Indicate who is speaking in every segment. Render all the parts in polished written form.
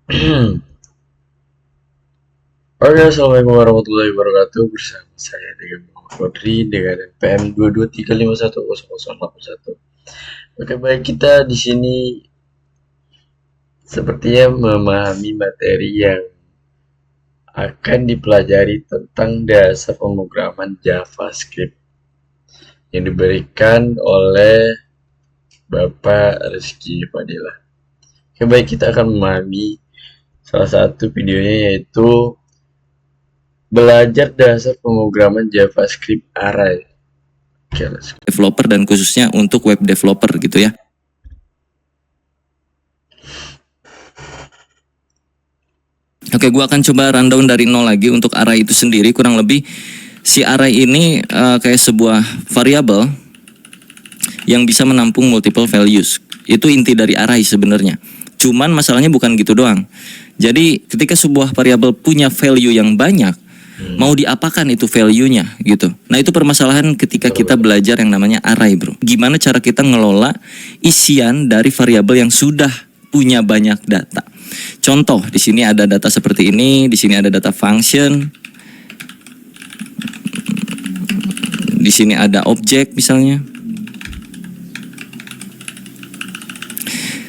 Speaker 1: Oke, assalamualaikum warahmatullahi wabarakatuh. Bersama saya dengan Muhammad Fadri dengan NPM 223510081. Oke, baik, kita di sini sepertinya memahami materi yang akan dipelajari tentang dasar pemrograman JavaScript yang diberikan oleh Bapak Rizky Fadila. Oke, baik, kita akan memahami salah satu videonya, yaitu belajar dasar pemrograman JavaScript Array. Oke, let's go.
Speaker 2: Developer dan khususnya untuk web developer gitu ya. Oke, gua akan coba rundown dari nol lagi untuk array itu sendiri. Kurang lebih si array ini kayak sebuah variabel yang bisa menampung multiple values. Itu inti dari array sebenarnya. Cuman masalahnya bukan gitu doang. Jadi ketika sebuah variabel punya value yang banyak, mau diapakan itu value-nya gitu. Nah, itu permasalahan ketika kita belajar yang namanya array, bro. Gimana cara kita ngelola isian dari variabel yang sudah punya banyak data. Contoh, di sini ada data seperti ini, di sini ada data function. Di sini ada objek misalnya.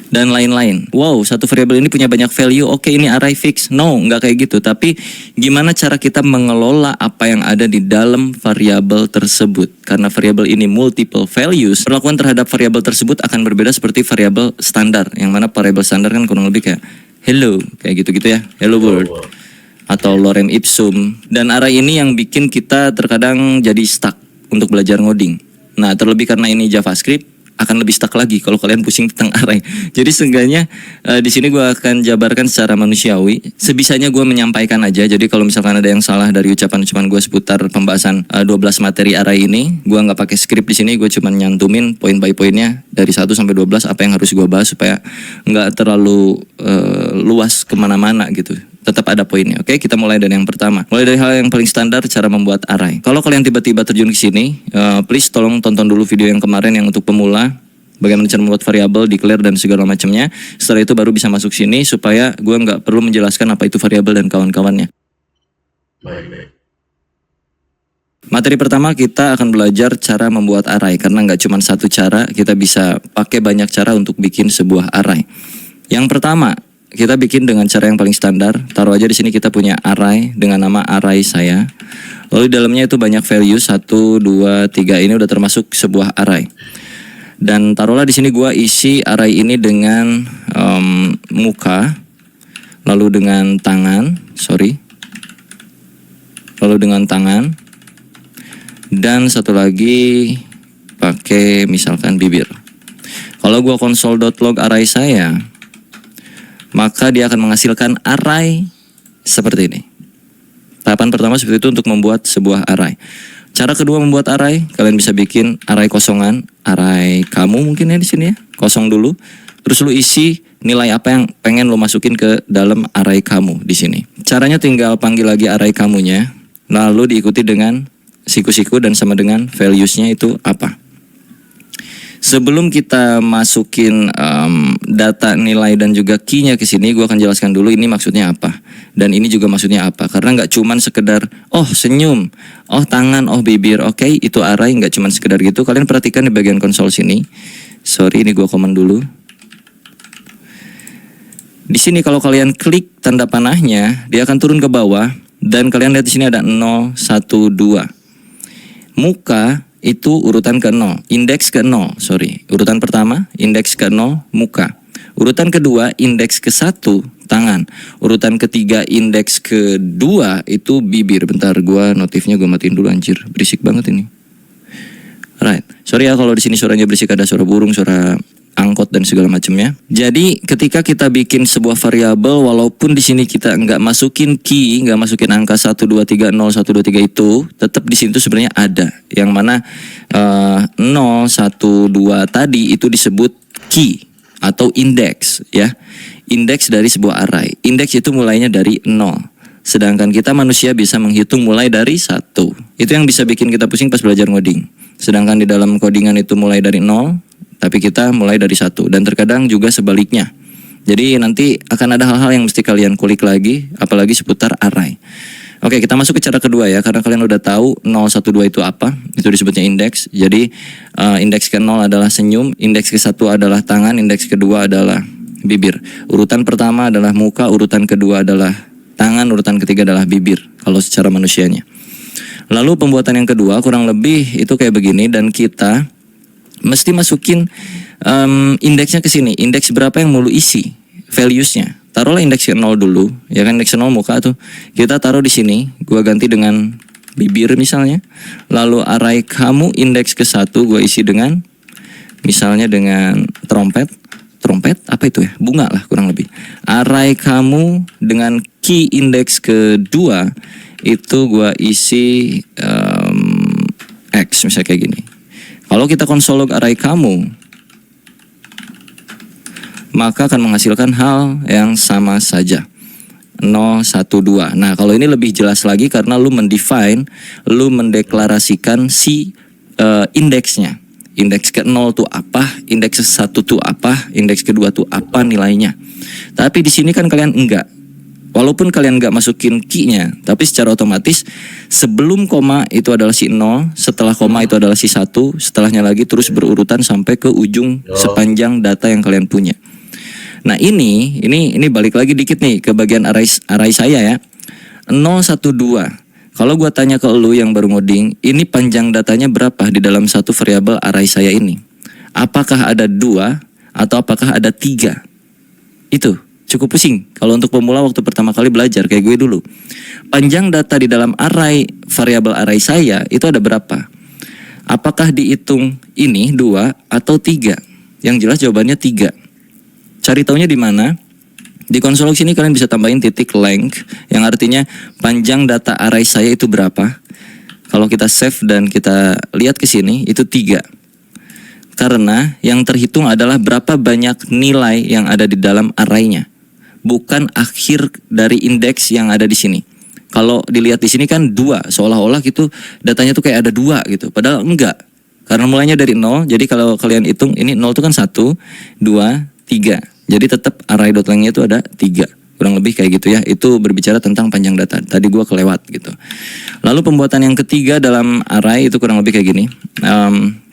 Speaker 2: Dan lain-lain. Wow, satu variabel ini punya banyak value. Oke, ini array fix. No, nggak kayak gitu. Tapi gimana cara kita mengelola apa yang ada di dalam variabel tersebut? Karena variabel ini multiple values, perlakuan terhadap variabel tersebut akan berbeda seperti variabel standar. Yang mana variabel standar kan kurang lebih kayak hello, kayak gitu-gitu ya. Hello world. Atau lorem ipsum. Dan array ini yang bikin kita terkadang jadi stuck untuk belajar ngoding. Nah, terlebih karena ini JavaScript, akan lebih stuck lagi kalau kalian pusing tentang array. Jadi seenggaknya di sini gue akan jabarkan secara manusiawi. Sebisanya gue menyampaikan aja. Jadi kalau misalkan ada yang salah dari ucapan-ucapan gue seputar pembahasan 12 materi array ini, gue nggak pakai skrip di sini. Gue cuma nyantumin poin by poinnya dari 1 sampai 12 apa yang harus gue bahas supaya nggak terlalu luas kemana-mana gitu. Tetap ada poinnya. Oke, kita mulai dari yang pertama. Mulai dari hal yang paling standar, cara membuat array. Kalau kalian tiba-tiba terjun ke sini, please tolong tonton dulu video yang kemarin yang untuk pemula, bagaimana cara membuat variabel, declare dan segala macamnya. Setelah itu baru bisa masuk sini supaya gue nggak perlu menjelaskan apa itu variabel dan kawan-kawannya.
Speaker 1: Baik.
Speaker 2: Materi pertama kita akan belajar cara membuat array karena nggak cuma satu cara, kita bisa pakai banyak cara untuk bikin sebuah array. Yang pertama, kita bikin dengan cara yang paling standar. Taruh aja di sini kita punya array dengan nama array saya. Lalu di dalamnya itu banyak value 1, 2, 3. Ini udah termasuk sebuah array. Dan taruhlah di sini gua isi array ini dengan muka, lalu dengan tangan, lalu dengan tangan, dan satu lagi pakai misalkan bibir. Kalau gua console.log array saya, maka dia akan menghasilkan array seperti ini. Tahapan pertama seperti itu untuk membuat sebuah array. Cara kedua membuat array, kalian bisa bikin array kosongan, array kamu mungkin ya di sini ya, kosong dulu. Terus lu isi nilai apa yang pengen lu masukin ke dalam array kamu di sini. Caranya tinggal panggil lagi array kamunya, lalu diikuti dengan siku-siku dan sama dengan values-nya itu apa. Sebelum kita masukin data nilai dan juga key-nya ke sini, gue akan jelaskan dulu ini maksudnya apa dan ini juga maksudnya apa. Karena nggak cuman sekedar oh senyum, oh tangan, oh bibir, oke, itu array, nggak cuman sekedar gitu. Kalian perhatikan di bagian konsol sini. Sorry, ini gue komen dulu. Di sini kalau kalian klik tanda panahnya, dia akan turun ke bawah dan kalian lihat di sini ada 0, 1, 2. Muka itu urutan ke-0, indeks ke-0, urutan pertama, indeks ke-0, muka. Urutan kedua, indeks ke-1, tangan. Urutan ketiga, indeks kedua, itu bibir. Bentar, notifnya gue matiin dulu anjir, berisik banget ini. Right, sorry ya kalau di sini suaranya berisik, ada suara burung, suara angkot dan segala macamnya. Jadi ketika kita bikin sebuah variabel, walaupun di sini kita nggak masukin key, nggak masukin angka 1, 2, 3, 0, 1, 2, 3 itu, tetap di sini tuh sebenarnya ada. Yang mana 0, 1, 2 tadi itu disebut key atau indeks ya. Indeks dari sebuah array. Indeks itu mulainya dari 0. Sedangkan kita manusia bisa menghitung mulai dari 1. Itu yang bisa bikin kita pusing pas belajar ngoding. Sedangkan di dalam codingan itu mulai dari 0, tapi kita mulai dari 1. Dan terkadang juga sebaliknya. Jadi nanti akan ada hal-hal yang mesti kalian kulik lagi, apalagi seputar array. Oke, kita masuk ke cara kedua ya, karena kalian udah tahu 0, 1, 2 itu apa, itu disebutnya indeks. Jadi indeks ke-0 adalah senyum, indeks ke-1 adalah tangan, indeks kedua adalah bibir. Urutan pertama adalah muka, urutan kedua adalah tangan, urutan ketiga adalah bibir, kalau secara manusianya. Lalu pembuatan yang kedua kurang lebih itu kayak begini, dan kita mesti masukin indeksnya ke sini. Indeks berapa yang mau lu isi valuesnya. Taruhlah indeks ke 0 dulu, ya kan, indeks 0 muka tuh. Kita taruh di sini, gua ganti dengan bibir misalnya. Lalu array kamu indeks ke 1 gua isi dengan misalnya dengan trompet. Trompet apa itu ya? Bunga lah kurang lebih. Array kamu dengan key indeks kedua itu gua isi X misalnya kayak gini. Kalau kita konsol log array kamu, maka akan menghasilkan hal yang sama saja. 0, 1, 2. Nah, kalau ini lebih jelas lagi karena lu mendeklarasikan si indeksnya. Indeks ke 0 tuh apa, indeks ke 1 tuh apa, indeks kedua tuh apa nilainya. Tapi di sini kan kalian enggak. Walaupun kalian enggak masukin key-nya, tapi secara otomatis sebelum koma itu adalah si 0, setelah koma itu adalah si 1, setelahnya lagi terus berurutan sampai ke ujung sepanjang data yang kalian punya. Nah, ini balik lagi dikit nih ke bagian array saya ya. 0, 1, 2. Kalau gua tanya ke lu yang baru ngoding, ini panjang datanya berapa di dalam satu variabel array saya ini? Apakah ada 2 atau apakah ada 3? Itu cukup pusing kalau untuk pemula waktu pertama kali belajar kayak gue dulu. Panjang data di dalam variabel array saya itu ada berapa? Apakah dihitung ini 2 atau 3? Yang jelas jawabannya 3. Cari taunya di mana? Di konsol sini kalian bisa tambahin titik length yang artinya panjang data array saya itu berapa. Kalau kita save dan kita lihat ke sini itu 3. Karena yang terhitung adalah berapa banyak nilai yang ada di dalam arraynya, bukan akhir dari indeks yang ada di sini. Kalau dilihat di sini kan 2, seolah-olah gitu datanya tuh kayak ada 2 gitu. Padahal enggak. Karena mulainya dari 0, jadi kalau kalian hitung ini 0 itu kan 1, 2, 3. Jadi tetap array.length-nya itu ada 3. Kurang lebih kayak gitu ya. Itu berbicara tentang panjang data. Tadi gua kelewat gitu. Lalu pembuatan yang ketiga dalam array itu kurang lebih kayak gini.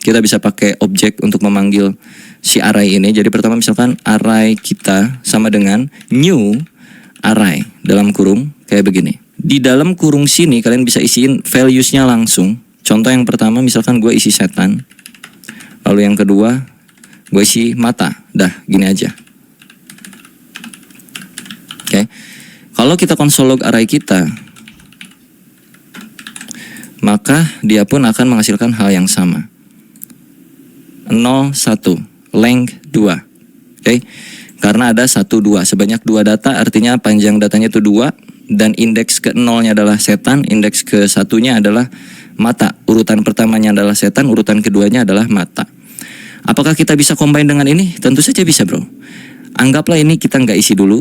Speaker 2: Kita bisa pakai objek untuk memanggil si array ini. Jadi pertama misalkan array kita sama dengan new array dalam kurung kayak begini. Di dalam kurung sini kalian bisa isiin values-nya langsung. Contoh yang pertama misalkan gue isi setan. Lalu yang kedua gue isi mata. Dah gini aja. Oke. Kalau kita konsol log array kita, maka dia pun akan menghasilkan hal yang sama. 0, 1, length 2. Oke. Karena ada 1, 2. Sebanyak 2 data artinya panjang datanya itu 2 dan indeks ke 0-nya adalah setan, indeks ke 1-nya adalah mata. Urutan pertamanya adalah setan, urutan keduanya adalah mata. Apakah kita bisa combine dengan ini? Tentu saja bisa, bro. Anggaplah ini kita nggak isi dulu.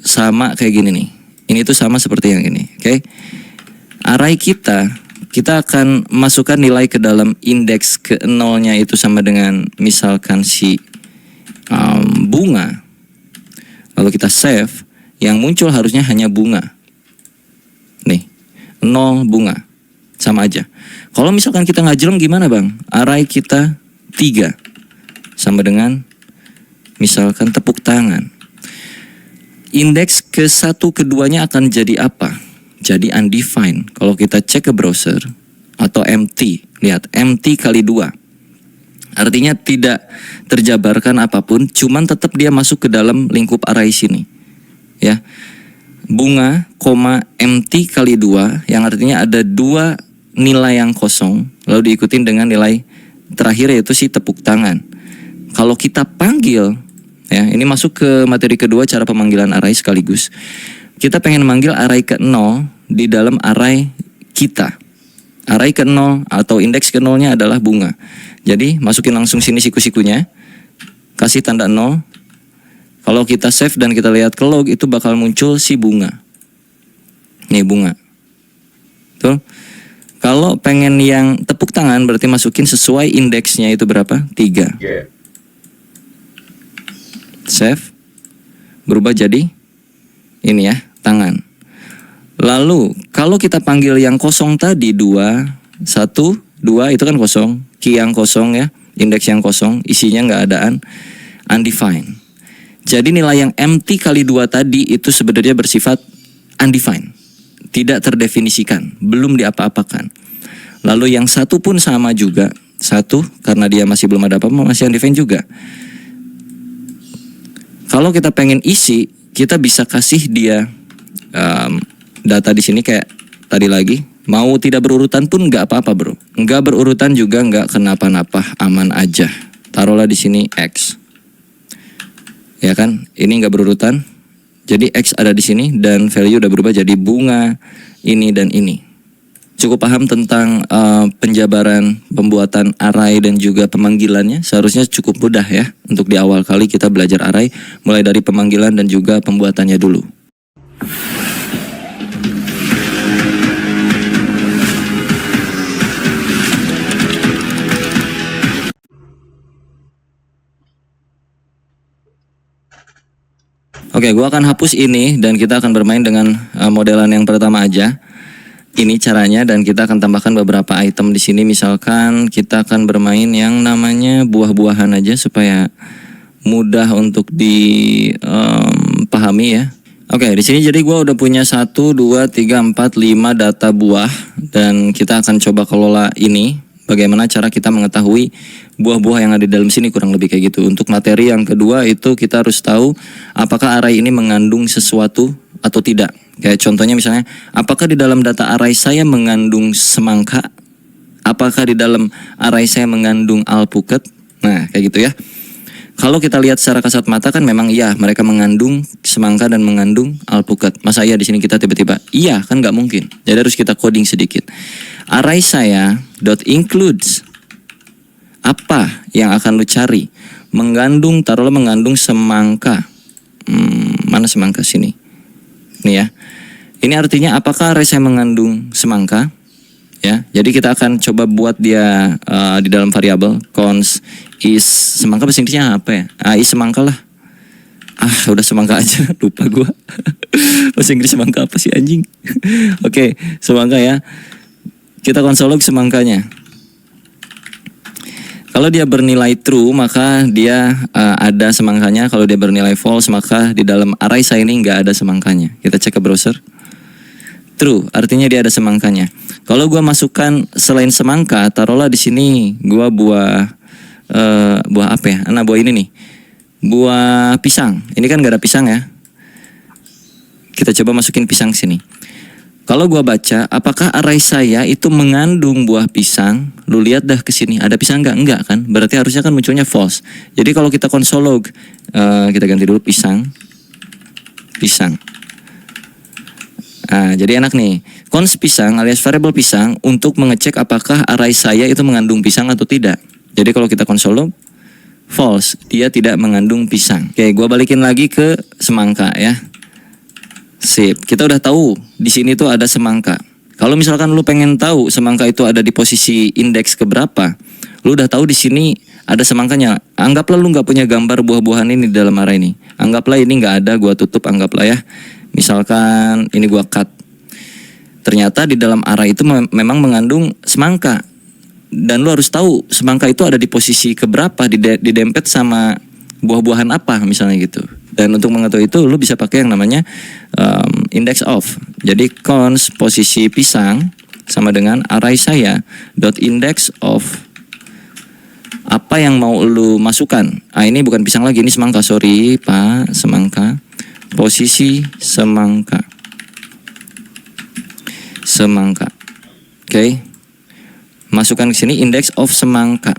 Speaker 2: Sama kayak gini nih. Ini tuh sama seperti yang ini, oke? Array kita akan masukkan nilai ke dalam indeks ke 0-nya itu sama dengan misalkan si bunga. Lalu kita save, yang muncul harusnya hanya bunga. Nih, 0 bunga. Sama aja. Kalau misalkan kita ngajeleng gimana, Bang? Array kita 3 sama dengan misalkan tepuk tangan. Indeks ke 1 keduanya akan jadi apa? Jadi undefined. Kalau kita cek ke browser atau empty, lihat empty kali 2. Artinya tidak terjabarkan apapun, cuman tetap dia masuk ke dalam lingkup array sini. Ya. Bunga, empty kali 2 yang artinya ada 2 nilai yang kosong lalu diikutin dengan nilai terakhir yaitu si tepuk tangan. Kalau kita panggil, ya, ini masuk ke materi kedua cara pemanggilan array sekaligus. Kita pengen manggil array ke 0 di dalam array kita. Array ke 0 atau indeks ke 0-nya adalah bunga. Jadi masukin langsung sini siku-sikunya. Kasih tanda 0. Kalau kita save dan kita lihat ke log itu bakal muncul si bunga. Nih bunga. Tuh. Kalau pengen yang tepuk tangan berarti masukin sesuai indeksnya itu berapa? 3. Save. berubah jadi ini ya, tangan. Lalu kalau kita panggil yang kosong tadi 2, 1, 2 itu kan kosong, key yang kosong ya, indeks yang kosong, isinya nggak adaan, undefined. Jadi nilai yang empty kali 2 tadi itu sebenarnya bersifat undefined, tidak terdefinisikan, belum diapa-apakan. Lalu yang 1 pun sama juga, 1 karena dia masih belum ada apa-apa, masih undefined juga. Kalau kita pengen isi, kita bisa kasih dia data di sini kayak tadi lagi. Mau tidak berurutan pun nggak apa-apa bro. Nggak berurutan juga nggak kenapa-napa, aman aja. Taruhlah di sini X. Ya kan, ini nggak berurutan. Jadi X ada di sini dan value udah berubah jadi bunga ini dan ini. Cukup paham tentang penjabaran, pembuatan array dan juga pemanggilannya. Seharusnya cukup mudah ya untuk di awal kali kita belajar array, mulai dari pemanggilan dan juga pembuatannya dulu. Oke, gua akan hapus ini dan kita akan bermain dengan modelan yang pertama aja. Ini caranya dan kita akan tambahkan beberapa item di sini. Misalkan kita akan bermain yang namanya buah-buahan aja supaya mudah untuk dipahami ya. Oke, di sini jadi gua udah punya 1, 2, 3, 4, 5 data buah dan kita akan coba kelola ini. Bagaimana cara kita mengetahui buah-buah yang ada di dalam sini, kurang lebih kayak gitu. Untuk materi yang kedua itu kita harus tahu apakah array ini mengandung sesuatu atau tidak. Kayak contohnya misalnya, apakah di dalam data array saya mengandung semangka? Apakah di dalam array saya mengandung alpukat? Nah, kayak gitu ya. Kalau kita lihat secara kasat mata kan memang iya, mereka mengandung semangka dan mengandung alpukat. Masa iya di sini kita tiba-tiba iya, kan nggak mungkin. Jadi harus kita coding sedikit. Array saya dot includes, apa yang akan lu cari? Mengandung, taruhlah mengandung semangka. Mana semangka sini? Nih ya. Ini artinya apakah array saya mengandung semangka? Ya, jadi kita akan coba buat dia di dalam variabel const is semangka, bahasa Inggrisnya apa ya? Is semangka lah. Udah semangka aja, lupa gua. Bahasa Inggris semangka apa sih anjing? Oke, semangka ya. Kita konsol log semangkanya. Kalau dia bernilai true maka dia ada semangkanya. Kalau dia bernilai false maka di dalam array saya ini nggak ada semangkanya. Kita cek ke browser. True, artinya dia ada semangkanya. Kalau gua masukkan selain semangka, taruhlah di sini gua buah apa ya? Nah, buah ini nih. Buah pisang. Ini kan gak ada pisang ya. Kita coba masukin pisang sini. Kalau gua baca, apakah array saya itu mengandung buah pisang? Lu lihat dah ke sini, ada pisang nggak? Enggak kan? Berarti harusnya kan munculnya false. Jadi kalau kita console log, kita ganti dulu pisang. Nah, jadi enak nih. Const pisang alias variable pisang untuk mengecek apakah array saya itu mengandung pisang atau tidak. Jadi kalau kita console log, false, dia tidak mengandung pisang. Oke, gua balikin lagi ke semangka ya. Sip, kita udah tahu di sini tuh ada semangka. Kalau misalkan lu pengen tahu semangka itu ada di posisi indeks keberapa, lu udah tahu di sini ada semangkanya. Anggaplah lu nggak punya gambar buah-buahan ini di dalam array ini. Anggaplah ini nggak ada, gua tutup, anggaplah ya. Misalkan ini gua cut. Ternyata di dalam array itu memang mengandung semangka. Dan lu harus tahu semangka itu ada di posisi keberapa, didempet sama buah-buahan apa misalnya gitu. Dan untuk mengetahui itu lu bisa pakai yang namanya index of. Jadi const posisi pisang sama dengan array saya dot index of apa yang mau lu masukkan. Ini bukan pisang lagi, ini semangka, sorry Pak, semangka. Posisi semangka. Oke. Masukkan ke sini index of semangka.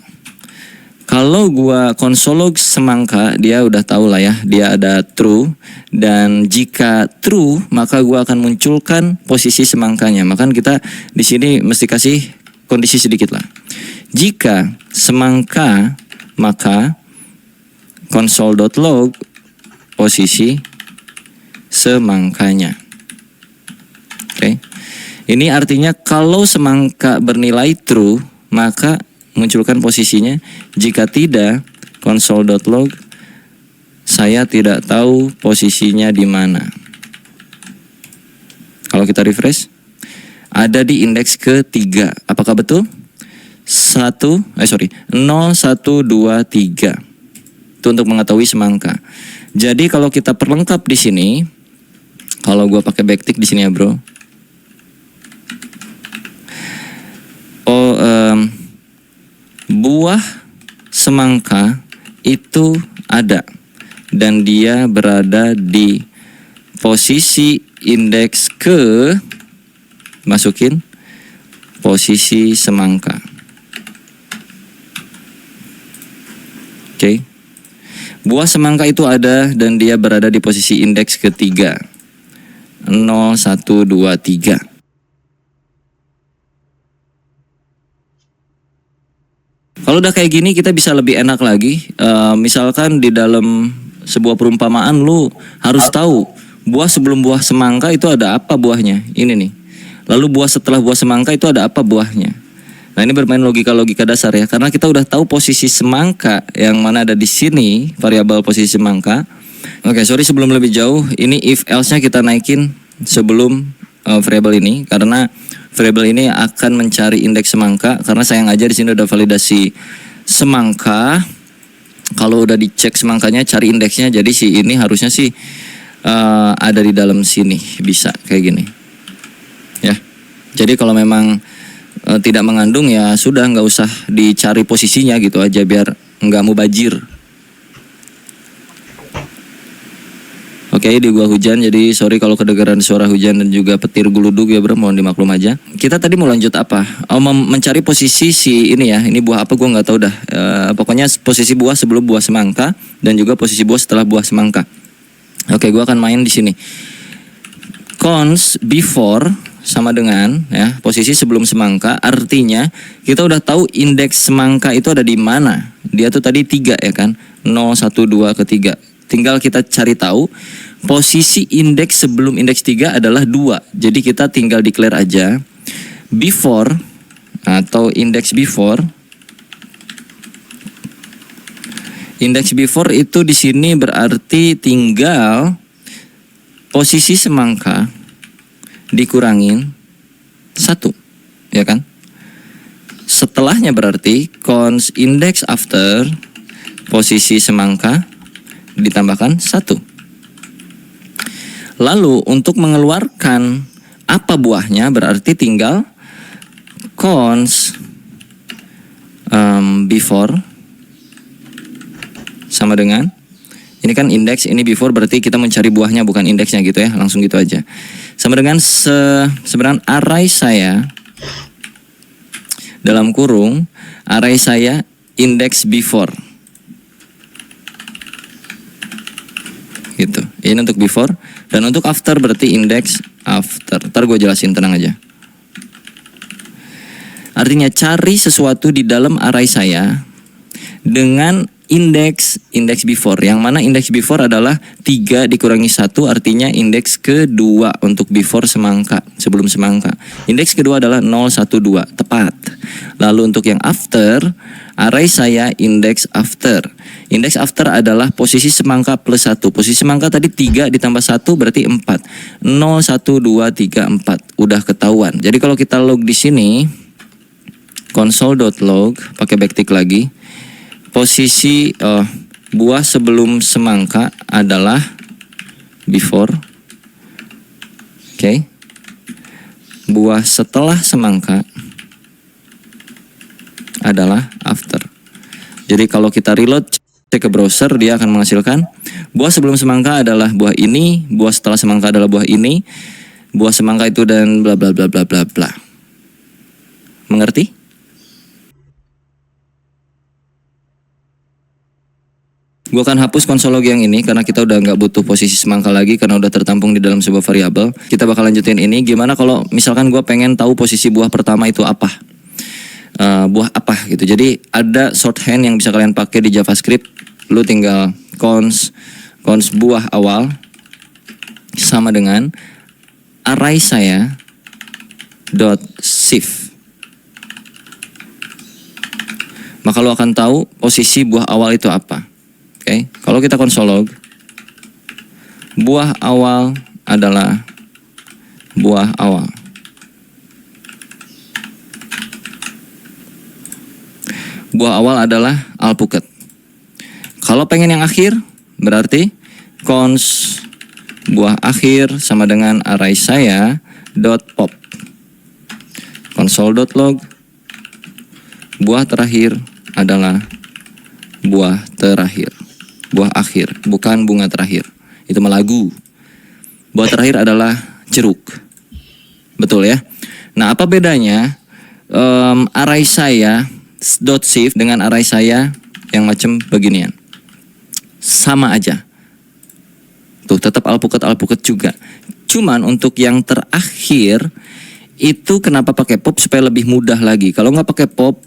Speaker 2: Kalau gua console log semangka, dia udah tahu lah ya, dia ada true, dan jika true maka gua akan munculkan posisi semangkanya. Maka kita di sini mesti kasih kondisi sedikit lah. Jika semangka maka console.log posisi semangkanya. Oke. Ini artinya kalau semangka bernilai true maka munculkan posisinya. Jika tidak, console.log 1. saya tidak tahu posisinya di mana. Kalau kita refresh, ada di indeks ketiga. Apakah betul? 0123. Itu untuk mengetahui semangka. Jadi kalau kita perlengkap di sini, kalau gua pakai backtick di sini ya, bro. Buah semangka itu ada dan dia berada di posisi indeks masukin posisi semangka. Oke. Buah semangka itu ada dan dia berada di posisi indeks ketiga. 0123. Kalau udah kayak gini kita bisa lebih enak lagi. Misalkan di dalam sebuah perumpamaan lu harus tahu buah sebelum buah semangka itu ada apa buahnya. Ini nih. Lalu buah setelah buah semangka itu ada apa buahnya. Nah ini bermain logika-logika dasar ya. Karena kita udah tahu posisi semangka yang mana ada di sini, variabel posisi semangka. Oke, sorry sebelum lebih jauh, ini if else-nya kita naikin sebelum variabel ini, karena variabel ini akan mencari indeks semangka. Karena sayang aja di sini udah validasi semangka. Kalau udah dicek semangkanya, cari indeksnya. Jadi si ini harusnya sih ada di dalam sini, bisa kayak gini. Ya. Jadi kalau memang tidak mengandung ya sudah, nggak usah dicari posisinya gitu aja biar nggak mubazir. Oke, di gua hujan, jadi sorry kalau kedengaran suara hujan dan juga petir geluduk ya bro, mohon dimaklum aja. Kita tadi mau lanjut apa? Mencari posisi si ini ya, ini buah apa gua nggak tahu dah. Pokoknya posisi buah sebelum buah semangka dan juga posisi buah setelah buah semangka. Oke, gua akan main di sini. Cons before sama dengan ya posisi sebelum semangka, artinya kita udah tahu indeks semangka itu ada di mana. Dia tuh tadi 3 ya kan, 0, 1, 2 ke 3. Tinggal kita cari tahu posisi indeks sebelum indeks 3 adalah 2. Jadi kita tinggal declare aja before atau indeks before. Indeks before itu di sini berarti tinggal posisi semangka dikurangin 1, ya kan? Setelahnya berarti cons index after posisi semangka ditambahkan 1. Lalu untuk mengeluarkan apa buahnya berarti tinggal cons before sama dengan ini kan indeks, ini before berarti kita mencari buahnya bukan indeksnya gitu ya, langsung gitu aja. Sama dengan sebenarnya array saya dalam kurung array saya indeks before. Gitu. Ini untuk before dan untuk after berarti indeks after. Ntar gue jelasin, tenang aja. Artinya cari sesuatu di dalam array saya dengan indeks before, yang mana indeks before adalah 3 dikurangi 1, artinya indeks kedua untuk before semangka, sebelum semangka. Indeks kedua adalah 012, tepat. Lalu untuk yang after, array saya indeks after. Indeks after adalah posisi semangka plus 1. Posisi semangka tadi 3 ditambah 1 berarti 4. 0, 1, 2, 3, 4. Udah ketahuan. Jadi kalau kita log di sini, console.log, pakai backtick lagi. Posisi buah sebelum semangka adalah before. Oke. Buah setelah semangka adalah after. Jadi kalau kita reload cek ke browser, dia akan menghasilkan buah sebelum semangka adalah buah ini, buah setelah semangka adalah buah ini, buah semangka itu dan bla bla bla bla bla bla. Mengerti? Gue akan hapus konsol log yang ini karena kita udah nggak butuh posisi semangka lagi karena udah tertampung di dalam sebuah variabel. Kita bakal lanjutin ini. Gimana kalau misalkan gue pengen tahu posisi buah pertama itu apa? Buah apa gitu. Jadi ada shorthand yang bisa kalian pakai di JavaScript. Lu tinggal cons buah awal sama dengan array saya dot shift. Maka lu akan tahu posisi buah awal itu apa. Oke, kalau kita console log, Buah awal adalah buah awal. Buah awal adalah alpukat. Kalau pengen yang akhir, berarti cons buah akhir sama dengan array saya dot pop. Console.log buah terakhir adalah buah terakhir. Buah akhir, bukan bunga terakhir. Itu mah lagu. Buah terakhir adalah jeruk. Betul ya? Nah, apa bedanya array saya dot save dengan array saya yang macam beginian? Sama aja. Tuh, tetap alpukat juga. Cuman untuk yang terakhir itu kenapa pakai pop supaya lebih mudah lagi. Kalau nggak pakai pop,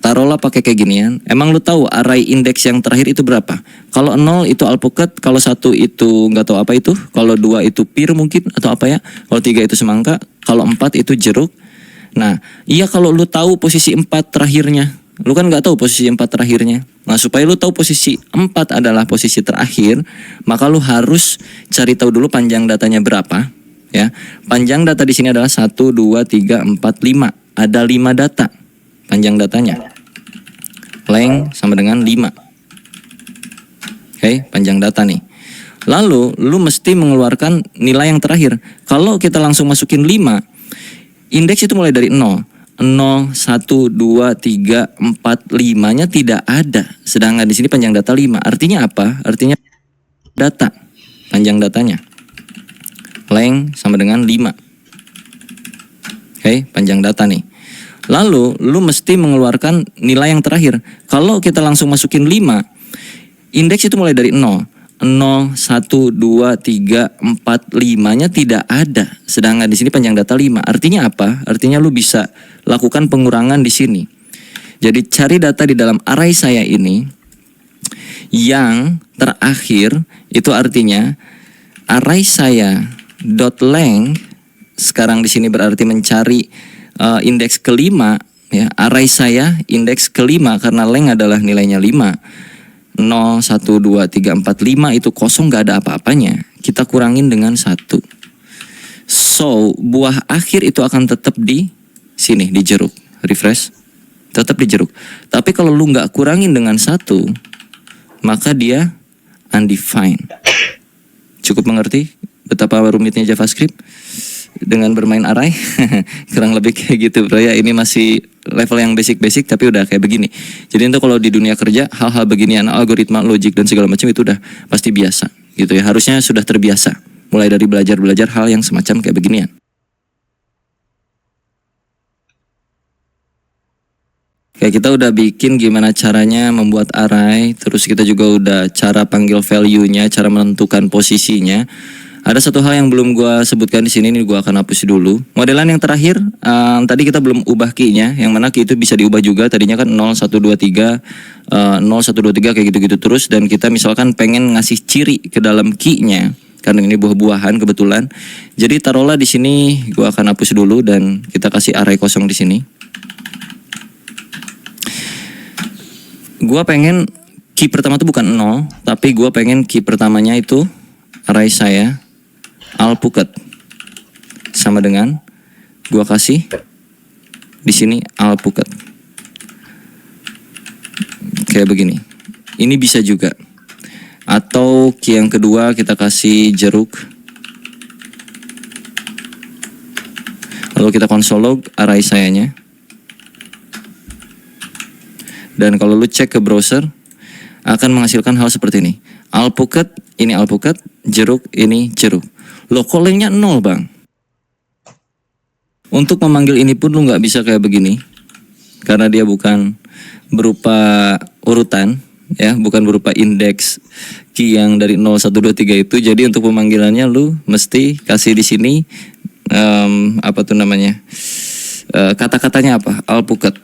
Speaker 2: taruhlah pakai kayak ginian. Emang lu tahu array indeks yang terakhir itu berapa? Kalau 0 itu alpukat, kalau 1 itu nggak tahu apa itu, kalau 2 itu pir mungkin atau apa ya, kalau 3 itu semangka, kalau 4 itu jeruk. Nah, iya kalau lu tahu posisi 4 terakhirnya, lu kan nggak tahu posisi 4 terakhirnya. Nah, supaya lu tahu posisi 4 adalah posisi terakhir, maka lu harus cari tahu dulu panjang datanya berapa, ya. Panjang data di sini adalah 1 2 3 4 5. Ada 5 data panjang datanya. Length sama dengan 5. Oke, panjang data nih. Lalu lu mesti mengeluarkan nilai yang terakhir. Kalau kita langsung masukin 5, indeks itu mulai dari 0. 0, 1, 2, 3, 4, 5-nya tidak ada. Sedangkan di sini panjang data 5. Artinya apa? Artinya data. Panjang datanya. Length sama dengan 5. Oke, panjang data nih. Lalu lu mesti mengeluarkan nilai yang terakhir. Kalau kita langsung masukin 5, indeks itu mulai dari 0. 0, 1, 2, 3, 4, 5-nya tidak ada. Sedangkan di sini panjang data 5. Artinya apa? Artinya lu bisa lakukan pengurangan di sini. Jadi cari data di dalam array saya ini yang terakhir, itu artinya array saya dot length sekarang di sini berarti mencari indeks kelima, ya. Array saya indeks kelima karena length adalah nilainya 5. 0, 1, 2, 3, 4, 5 itu kosong, gak ada apa-apanya. Kita kurangin dengan 1. So, buah akhir itu akan tetap di sini, di jeruk. Refresh. Tetap di jeruk. Tapi kalau lu gak kurangin dengan 1, maka dia undefined. Cukup mengerti betapa rumitnya JavaScript dengan bermain array? Kurang lebih kayak gitu bro ya. Ini masih level yang basic-basic tapi udah kayak begini. Jadi itu kalau di dunia kerja hal-hal beginian, algoritma, logik dan segala macam itu udah pasti biasa gitu ya. Harusnya sudah terbiasa mulai dari belajar hal yang semacam kayak beginian. Kayak kita udah bikin gimana caranya membuat array, terus kita juga udah cara panggil value-nya, cara menentukan posisinya. Ada satu hal yang belum gua sebutkan di sini, ini gua akan hapus dulu. Modelan yang terakhir, tadi kita belum ubah key-nya, yang mana key itu bisa diubah juga. Tadinya kan 0, 1, 2, 3, 0, 1, 2, 3 kayak gitu-gitu terus. Dan kita misalkan pengen ngasih ciri ke dalam key-nya, karena ini buah-buahan kebetulan. Jadi taruhlah di sini, gua akan hapus dulu dan kita kasih array kosong di sini. Gua pengen key pertama itu bukan 0, tapi gua pengen key pertamanya itu array saya alpukat sama dengan gua kasih di sini alpukat kayak begini. Ini bisa juga, atau key yang kedua kita kasih jeruk, lalu kita console log array sayanya, dan kalau lu cek ke browser akan menghasilkan hal seperti ini. Alpukat, ini alpukat, jeruk, ini jeruk. Loh, kok lengthnya 0 bang? Untuk memanggil ini pun lu nggak bisa kayak begini, karena dia bukan berupa urutan, ya, bukan berupa indeks key yang dari 0, 1, 2, 3 itu. Jadi untuk pemanggilannya lu mesti kasih di sini apa tuh namanya, kata-katanya apa? Alpukat.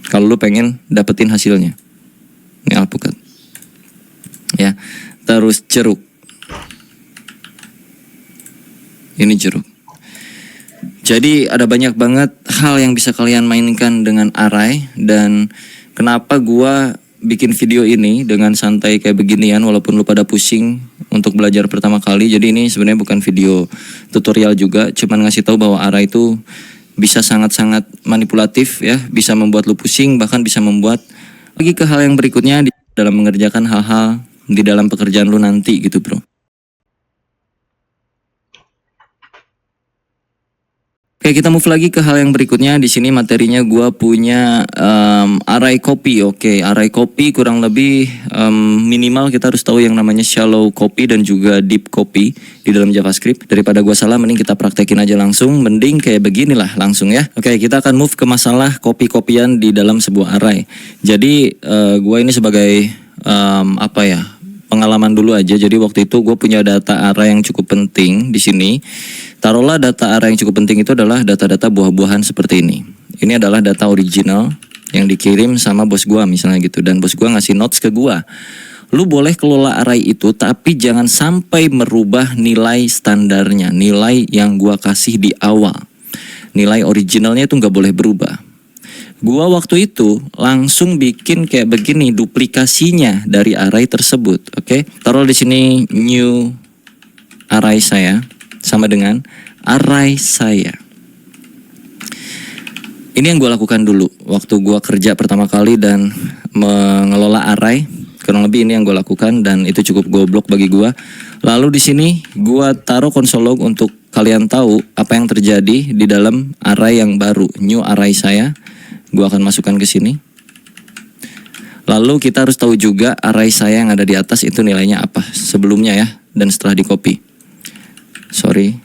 Speaker 2: Kalau lu pengen dapetin hasilnya, ini alpukat, ya. Terus jeruk. Ini jeruk. Jadi ada banyak banget hal yang bisa kalian mainkan dengan array. Dan kenapa gua bikin video ini dengan santai kayak beginian walaupun lu pada pusing untuk belajar pertama kali. Jadi ini sebenarnya bukan video tutorial juga, cuman ngasih tahu bahwa array itu bisa sangat-sangat manipulatif ya, bisa membuat lu pusing, bahkan bisa membuat pergi ke hal yang berikutnya dalam mengerjakan hal-hal di dalam pekerjaan lu nanti gitu bro. Oke, kita move lagi ke hal yang berikutnya. Di sini materinya gua punya array copy. Oke, array copy kurang lebih minimal kita harus tahu yang namanya shallow copy dan juga deep copy di dalam JavaScript. Daripada gua salah, mending kita praktekin aja langsung. Mending kayak beginilah langsung ya. Oke, kita akan move ke masalah copy-copyan di dalam sebuah array. Jadi gua ini sebagai apa ya? Pengalaman dulu aja. Jadi waktu itu gue punya data array yang cukup penting di sini. Taruhlah data array yang cukup penting itu adalah data-data buah-buahan seperti ini. Ini adalah data original yang dikirim sama bos gue misalnya gitu. Dan bos gue ngasih notes ke gue. Lu boleh kelola array itu, tapi jangan sampai merubah nilai standarnya, nilai yang gue kasih di awal. Nilai originalnya itu nggak boleh berubah. Gua waktu itu langsung bikin kayak begini duplikasinya dari array tersebut, oke? Taruh di sini new array saya sama dengan array saya. Ini yang gua lakukan dulu waktu gua kerja pertama kali dan mengelola array. Kurang lebih ini yang gua lakukan dan itu cukup goblok bagi gua. Lalu di sini gua taruh console log untuk kalian tahu apa yang terjadi di dalam array yang baru, new array saya. Gue akan masukkan ke sini. Lalu kita harus tahu juga array saya yang ada di atas itu nilainya apa sebelumnya ya, dan setelah di copy. Sorry.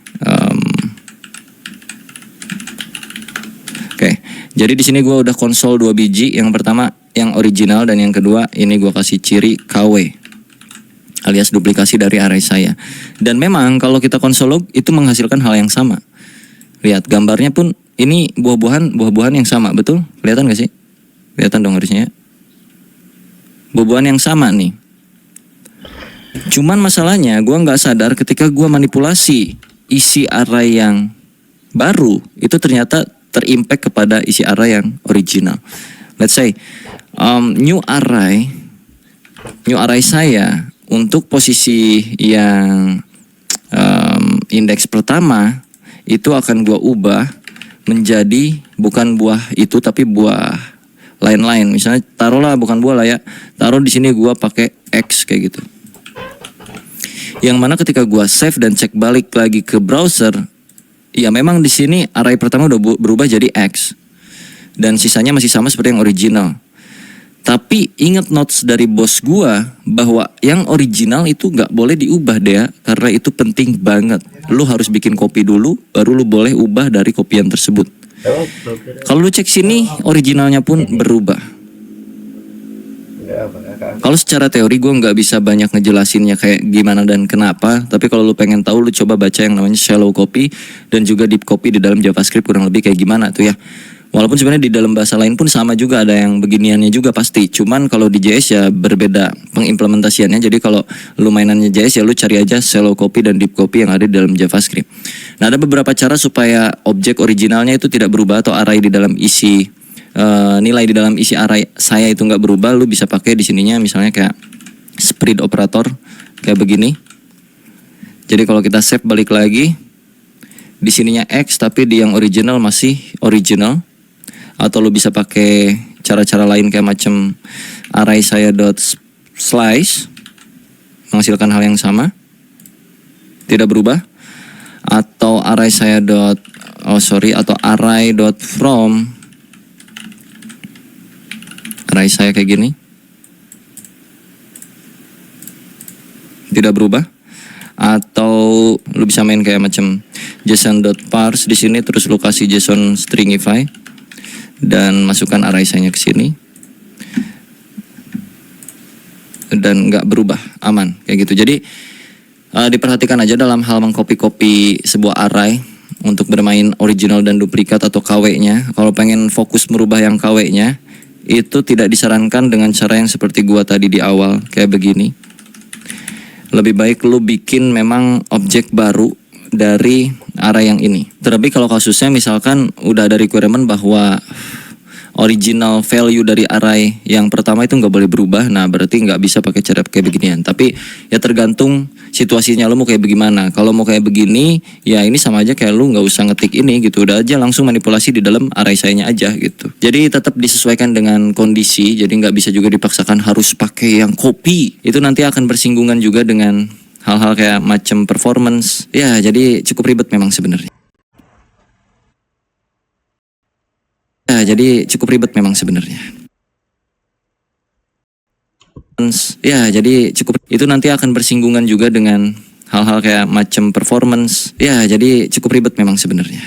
Speaker 2: Oke. Jadi di sini gue udah konsol 2 biji. Yang pertama yang original dan yang kedua ini gue kasih ciri KW alias duplikasi dari array saya. Dan memang kalau kita konsol log itu menghasilkan hal yang sama. Lihat gambarnya pun ini buah-buahan yang sama, betul? Kelihatan gak sih? Kelihatan dong harusnya ya. Buah-buahan yang sama nih. Cuman masalahnya gue nggak sadar ketika gue manipulasi isi array yang baru itu ternyata terimpact kepada isi array yang original. Let's say new array saya untuk posisi yang indeks pertama itu akan gue ubah menjadi bukan buah itu tapi buah lain-lain. Misalnya taruhlah bukan buah lah ya. Taruh di sini gua pakai X kayak gitu. Yang mana ketika gua save dan cek balik lagi ke browser, ya memang di sini array pertama udah berubah jadi X. Dan sisanya masih sama seperti yang original. Tapi ingat notes dari bos gua bahwa yang original itu nggak boleh diubah deh, karena itu penting banget. Lu harus bikin copy dulu, baru lu boleh ubah dari copyan tersebut. Kalau lu cek sini, originalnya pun berubah. Kalau secara teori gue nggak bisa banyak ngejelasinnya kayak gimana dan kenapa. Tapi kalau lu pengen tahu, lu coba baca yang namanya shallow copy dan juga deep copy di dalam JavaScript kurang lebih kayak gimana tuh ya. Walaupun sebenarnya di dalam bahasa lain pun sama juga, ada yang beginiannya juga pasti. Cuman kalau di JS ya berbeda pengimplementasiannya. Jadi kalau lu mainannya JS ya lu cari aja shallow copy dan deep copy yang ada di dalam JavaScript. Nah, ada beberapa cara supaya objek originalnya itu tidak berubah atau array di dalam isi nilai di dalam isi array saya itu nggak berubah. Lu bisa pakai di sininya misalnya kayak spread operator kayak begini. Jadi kalau kita save balik lagi di sininya X tapi di yang original masih original. Atau lu bisa pakai cara-cara lain kayak macam array saya dot slice menghasilkan hal yang sama tidak berubah, atau array saya dot atau array dot from array saya kayak gini tidak berubah, atau lu bisa main kayak macam json.parse di sini terus lu kasih json stringify dan masukkan array saya ke sini dan nggak berubah, aman kayak gitu. Jadi diperhatikan aja dalam hal mengcopy-copy sebuah array untuk bermain original dan duplikat atau KW-nya. Kalau pengen fokus merubah yang KW-nya itu tidak disarankan dengan cara yang seperti gua tadi di awal kayak begini. Lebih baik lu bikin memang objek baru dari array yang ini. Terlebih kalau kasusnya misalkan udah ada requirement bahwa original value dari array yang pertama itu nggak boleh berubah. Nah berarti nggak bisa pakai cara kayak beginian. Tapi ya tergantung situasinya lo mau kayak bagaimana. Kalau mau kayak begini, ya ini sama aja kayak lu nggak usah ngetik ini gitu. Udah aja langsung manipulasi di dalam array saya-nya aja gitu. Jadi tetap disesuaikan dengan kondisi. Jadi nggak bisa juga dipaksakan harus pakai yang copy. Itu nanti akan bersinggungan juga dengan hal-hal kayak macam performance. Ya jadi cukup ribet memang sebenarnya. Ya, jadi cukup itu nanti akan bersinggungan juga dengan hal-hal kayak macam performance. Ya, jadi cukup ribet memang sebenarnya.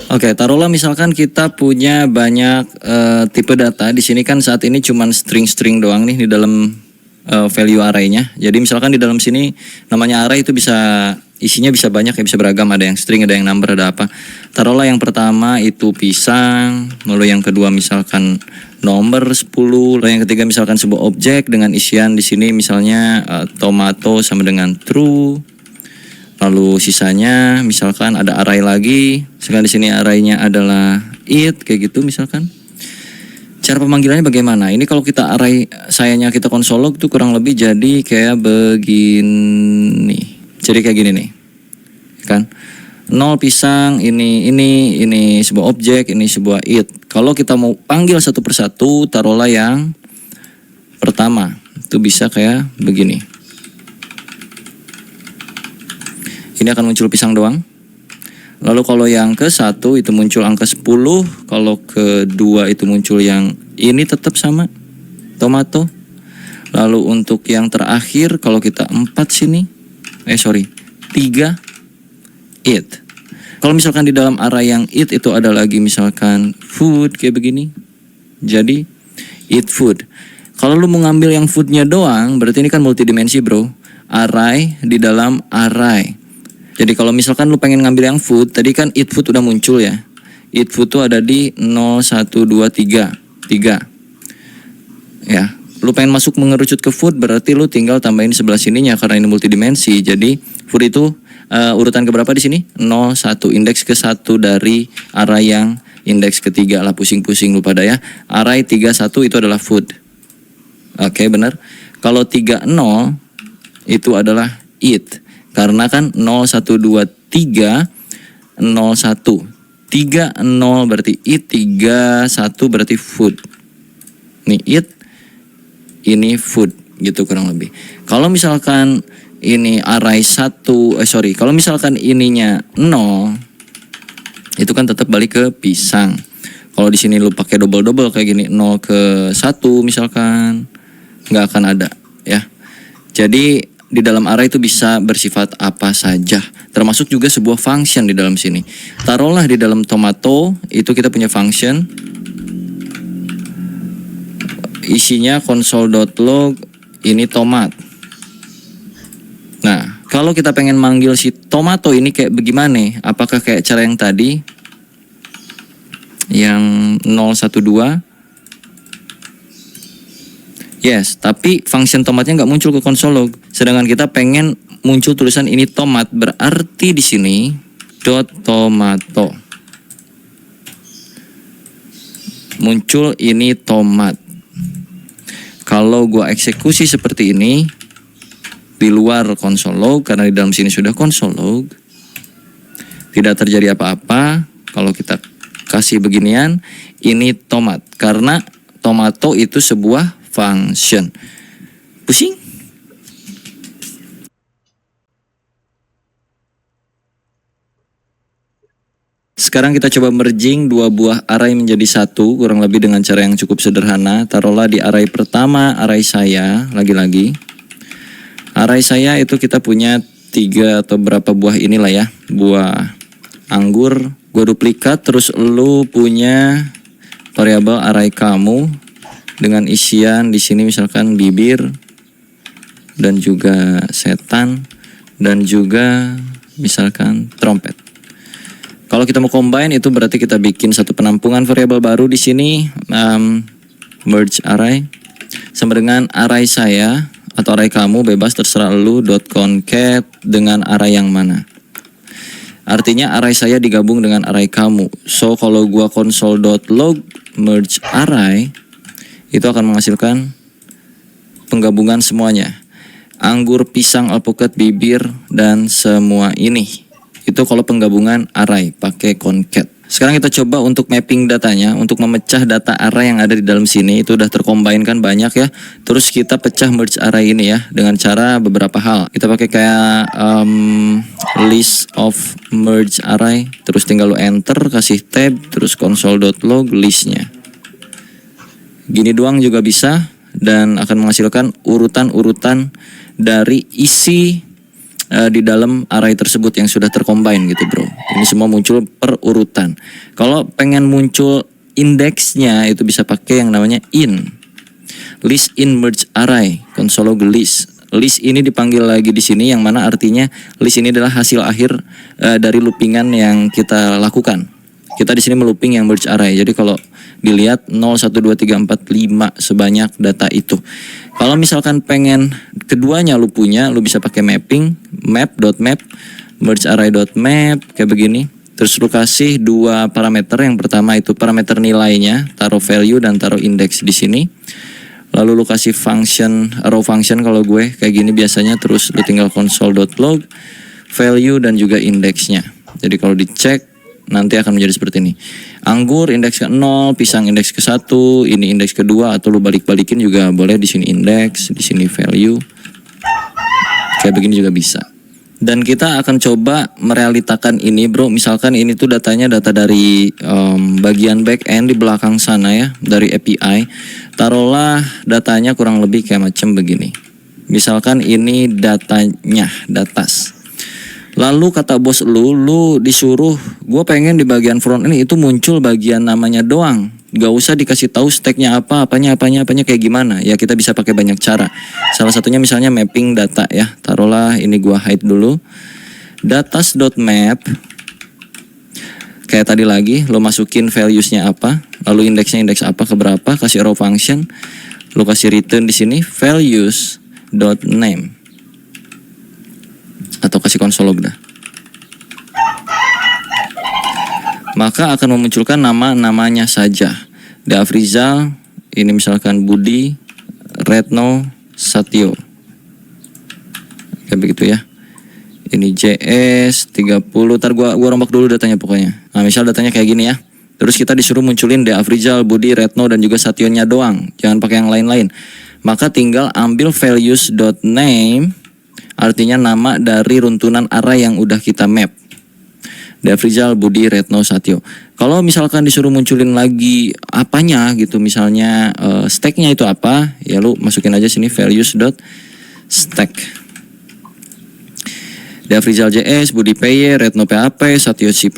Speaker 2: Oke, taruhlah misalkan kita punya banyak tipe data. Di sini kan saat ini cuman string-string doang nih di dalam value array-nya. Jadi misalkan di dalam sini namanya array itu bisa isinya bisa banyak ya, bisa beragam, ada yang string, ada yang number, ada apa. Taruhlah yang pertama itu pisang, lalu yang kedua misalkan nomor 10, lalu yang ketiga misalkan sebuah objek dengan isian di sini misalnya tomato sama dengan true. Lalu sisanya misalkan ada array lagi, sekarang di sini array-nya adalah it kayak gitu misalkan. Cara pemanggilannya bagaimana? Ini kalau kita array sayanya kita konsolog tuh kurang lebih jadi kayak begini. Jadi kayak gini nih. Kan? 0 pisang, ini sebuah objek, ini sebuah it. Kalau kita mau panggil satu persatu, taruhlah yang pertama. Itu bisa kayak begini. Ini akan muncul pisang doang. Lalu kalau yang ke-1 itu muncul angka 10. Kalau kedua itu muncul yang ini tetap sama, tomato. Lalu untuk yang terakhir kalau kita 4 sini, 3, it. Kalau misalkan di dalam array yang it itu ada lagi misalkan food kayak begini. Jadi eat food. Kalau lu mau ngambil yang foodnya doang, berarti ini kan multidimensi bro. Array di dalam array. Jadi kalau misalkan lu pengen ngambil yang food, tadi kan eat food udah muncul ya. Eat food tuh ada di 0, 1, 2, 3. 3. Ya, lu pengen masuk mengerucut ke food, berarti lu tinggal tambahin sebelah sininya karena ini multidimensi. Jadi food itu urutan keberapa di sini? 0, 1. Indeks ke-1 dari array yang indeks ke-3 lah, pusing-pusing lu pada ya. Array 3, 1 itu adalah food. Oke, benar. Kalau 3, 0 itu adalah eat. Karena kan 0, 1, 2, 3, 0, 1. 3, 0 berarti eat, 3, 1 berarti food. Nih eat, ini food gitu kurang lebih. Kalau misalkan ini array 1, kalau misalkan ininya 0, itu kan tetap balik ke pisang. Kalau di sini lu pakai double kayak gini, 0 ke 1 misalkan, nggak akan ada ya. Jadi di dalam array itu bisa bersifat apa saja, termasuk juga sebuah function di dalam sini. Taruhlah di dalam tomato itu kita punya function, isinya console.log ini tomat. Nah, kalau kita pengen manggil si tomato ini kayak bagaimana? Apakah kayak cara yang tadi, yang 012? Yes, tapi function tomatnya nggak muncul ke console log. Sedangkan kita pengen muncul tulisan ini tomat, berarti di sini dot tomato. Muncul ini tomat. Kalau gua eksekusi seperti ini di luar console log, karena di dalam sini sudah console log, tidak terjadi apa-apa. Kalau kita kasih beginian, ini tomat, karena tomato itu sebuah function. Pusing? Sekarang kita coba merging dua buah array menjadi satu, kurang lebih dengan cara yang cukup sederhana. Taruhlah di array pertama, array saya, lagi-lagi. Array saya itu kita punya 3 atau berapa buah inilah ya, buah anggur. Gua duplikat, terus lu punya variabel array kamu dengan isian di sini misalkan bibir dan juga setan dan juga misalkan trompet. Kalau kita mau combine itu berarti kita bikin satu penampungan variabel baru di sini, merge array sama dengan array saya atau array kamu, bebas terserah lu, .concat dengan array yang mana. Artinya array saya digabung dengan array kamu. So kalau gua console.log merge array itu akan menghasilkan penggabungan semuanya. Anggur, pisang, alpukat, bibir, dan semua ini. Itu kalau penggabungan array pakai concat. Sekarang kita coba untuk mapping datanya, untuk memecah data array yang ada di dalam sini. Itu udah tercombine kan banyak ya. Terus kita pecah merge array ini ya dengan cara beberapa hal. Kita pakai kayak list of merge array, terus tinggal lu enter, kasih tab, terus console.log listnya. Gini doang juga bisa, dan akan menghasilkan urutan-urutan dari isi di dalam array tersebut yang sudah tercombine gitu bro. Ini semua muncul per urutan. Kalau pengen muncul indeksnya itu bisa pakai yang namanya in. List in merge array, console.log list. List ini dipanggil lagi di sini yang mana artinya list ini adalah hasil akhir dari loopingan yang kita lakukan. Kita di sini melooping yang merge array. Jadi kalau dilihat 0, 1, 2, 3, 4, 5 sebanyak data itu. Kalau misalkan pengen keduanya lu punya, lu bisa pakai mapping, map.map, merge array.map kayak begini. Terus lu kasih dua parameter. Yang pertama itu parameter nilainya, taruh value dan taruh index di sini. Lalu lu kasih function, row function kalau gue kayak gini biasanya. Terus lu tinggal console.log value dan juga indeksnya. Jadi kalau dicek nanti akan menjadi seperti ini. Anggur indeks ke 0, pisang indeks ke 1, ini indeks kedua, atau lu balik-balikin juga boleh. Di sini indeks, di sini value. Kayak begini juga bisa. Dan kita akan coba merealitakan ini bro. Misalkan ini tuh datanya data dari bagian back end di belakang sana ya, dari API. Taruhlah datanya kurang lebih kayak macam begini. Misalkan ini datanya, datas. Lalu kata bos lu disuruh, gue pengen di bagian front ini itu muncul bagian namanya doang. Gak usah dikasih tahu stacknya apa, apanya kayak gimana. Ya kita bisa pakai banyak cara. Salah satunya misalnya mapping data ya. Taruhlah ini gue hide dulu. Datas.map. Kayak tadi lagi, lo masukin valuesnya apa, lalu indeksnya indeks apa ke berapa, kasih row function, lo kasih return di sini values.name. Atau kasih console.log dah. Maka akan memunculkan nama-namanya saja. Afrizal, ini misalkan Budi, Retno, Satyo. Kayak begitu ya. Ini JS 30, ntar gua rombak dulu datanya pokoknya. Nah misal datanya kayak gini ya. Terus kita disuruh munculin Afrizal, Budi, Retno, dan juga Satyonya doang. Jangan pakai yang lain-lain. Maka tinggal ambil values.name, artinya nama dari runtunan array yang udah kita map. Afrizal, Budi, Retno, Satyo. Kalau misalkan disuruh munculin lagi apanya gitu, misalnya stacknya itu apa, ya lu masukin aja sini values.stack. Afrizal JS, Budi PY, Retno PHP, Satyo C++,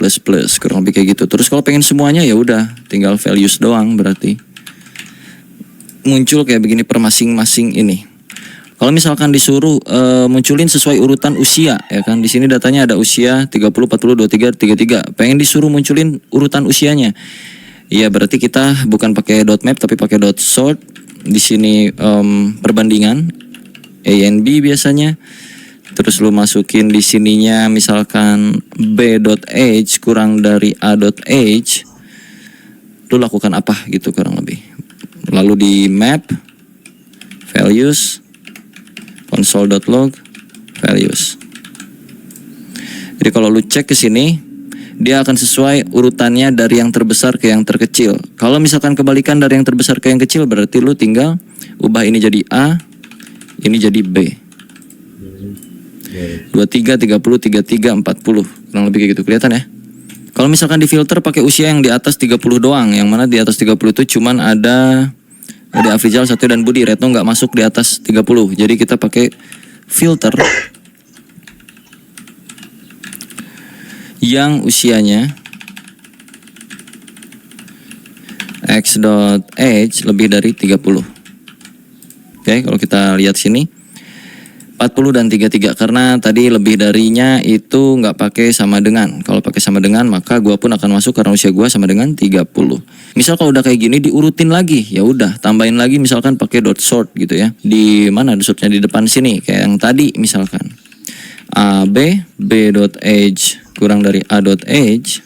Speaker 2: kurang lebih kayak gitu. Terus kalau pengen semuanya ya udah, tinggal values doang berarti. Muncul kayak begini per masing-masing ini. Kalau misalkan disuruh munculin sesuai urutan usia, ya kan? Di sini datanya ada usia 30, 40, 23, 33. Pengen disuruh munculin urutan usianya. Ya berarti kita bukan pakai .map tapi pakai .sort. Di sini perbandingan A and B biasanya. Terus lu masukin di sininya misalkan B.age kurang dari A.age. Lu lakukan apa gitu kurang lebih. Lalu di map values console.log values. Jadi kalau lu cek ke sini, dia akan sesuai urutannya dari yang terbesar ke yang terkecil. Kalau misalkan kebalikan dari yang terbesar ke yang kecil, berarti lu tinggal ubah ini jadi A, ini jadi B. 23, 30, 33, 40. Kurang lebih kayak gitu, kelihatan ya. Kalau misalkan di filter pakai usia yang di atas 30 doang, yang mana di atas 30 itu cuman ada Afrizal, Satyo, dan Budi. Retno nggak masuk di atas 30. Jadi kita pakai filter yang usianya x.age lebih dari 30. Oke, kalau kita lihat sini 40 dan 33, karena tadi lebih darinya itu nggak pakai sama dengan. Kalau pakai sama dengan maka gua pun akan masuk karena usia gua sama dengan 30. Misal kalau udah kayak gini diurutin lagi, ya udah tambahin lagi misalkan pakai .sort gitu ya. Di mana sortnya, di depan sini kayak yang tadi misalkan. AB, B.age kurang dari A.age,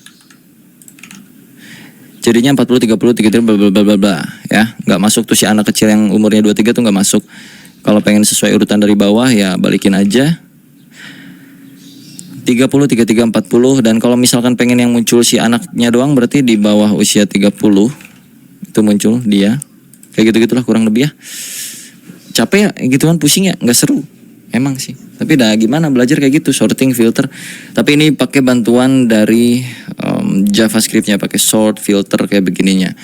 Speaker 2: jadinya 40, 30, 33, bla bla bla bla bla ya. Nggak masuk tuh si anak kecil yang umurnya 23 tuh nggak masuk. Kalau pengen sesuai urutan dari bawah ya balikin aja. 30, 33, 40. Dan kalau misalkan pengen yang muncul si anaknya doang, berarti di bawah usia 30 itu muncul dia. Kayak gitu-gitulah kurang lebih ya. Capek ya gituan, pusing ya, nggak seru emang sih. Tapi dah gimana belajar kayak gitu, sorting, filter. Tapi ini pakai bantuan dari JavaScript-nya, pakai sort, filter kayak begininya.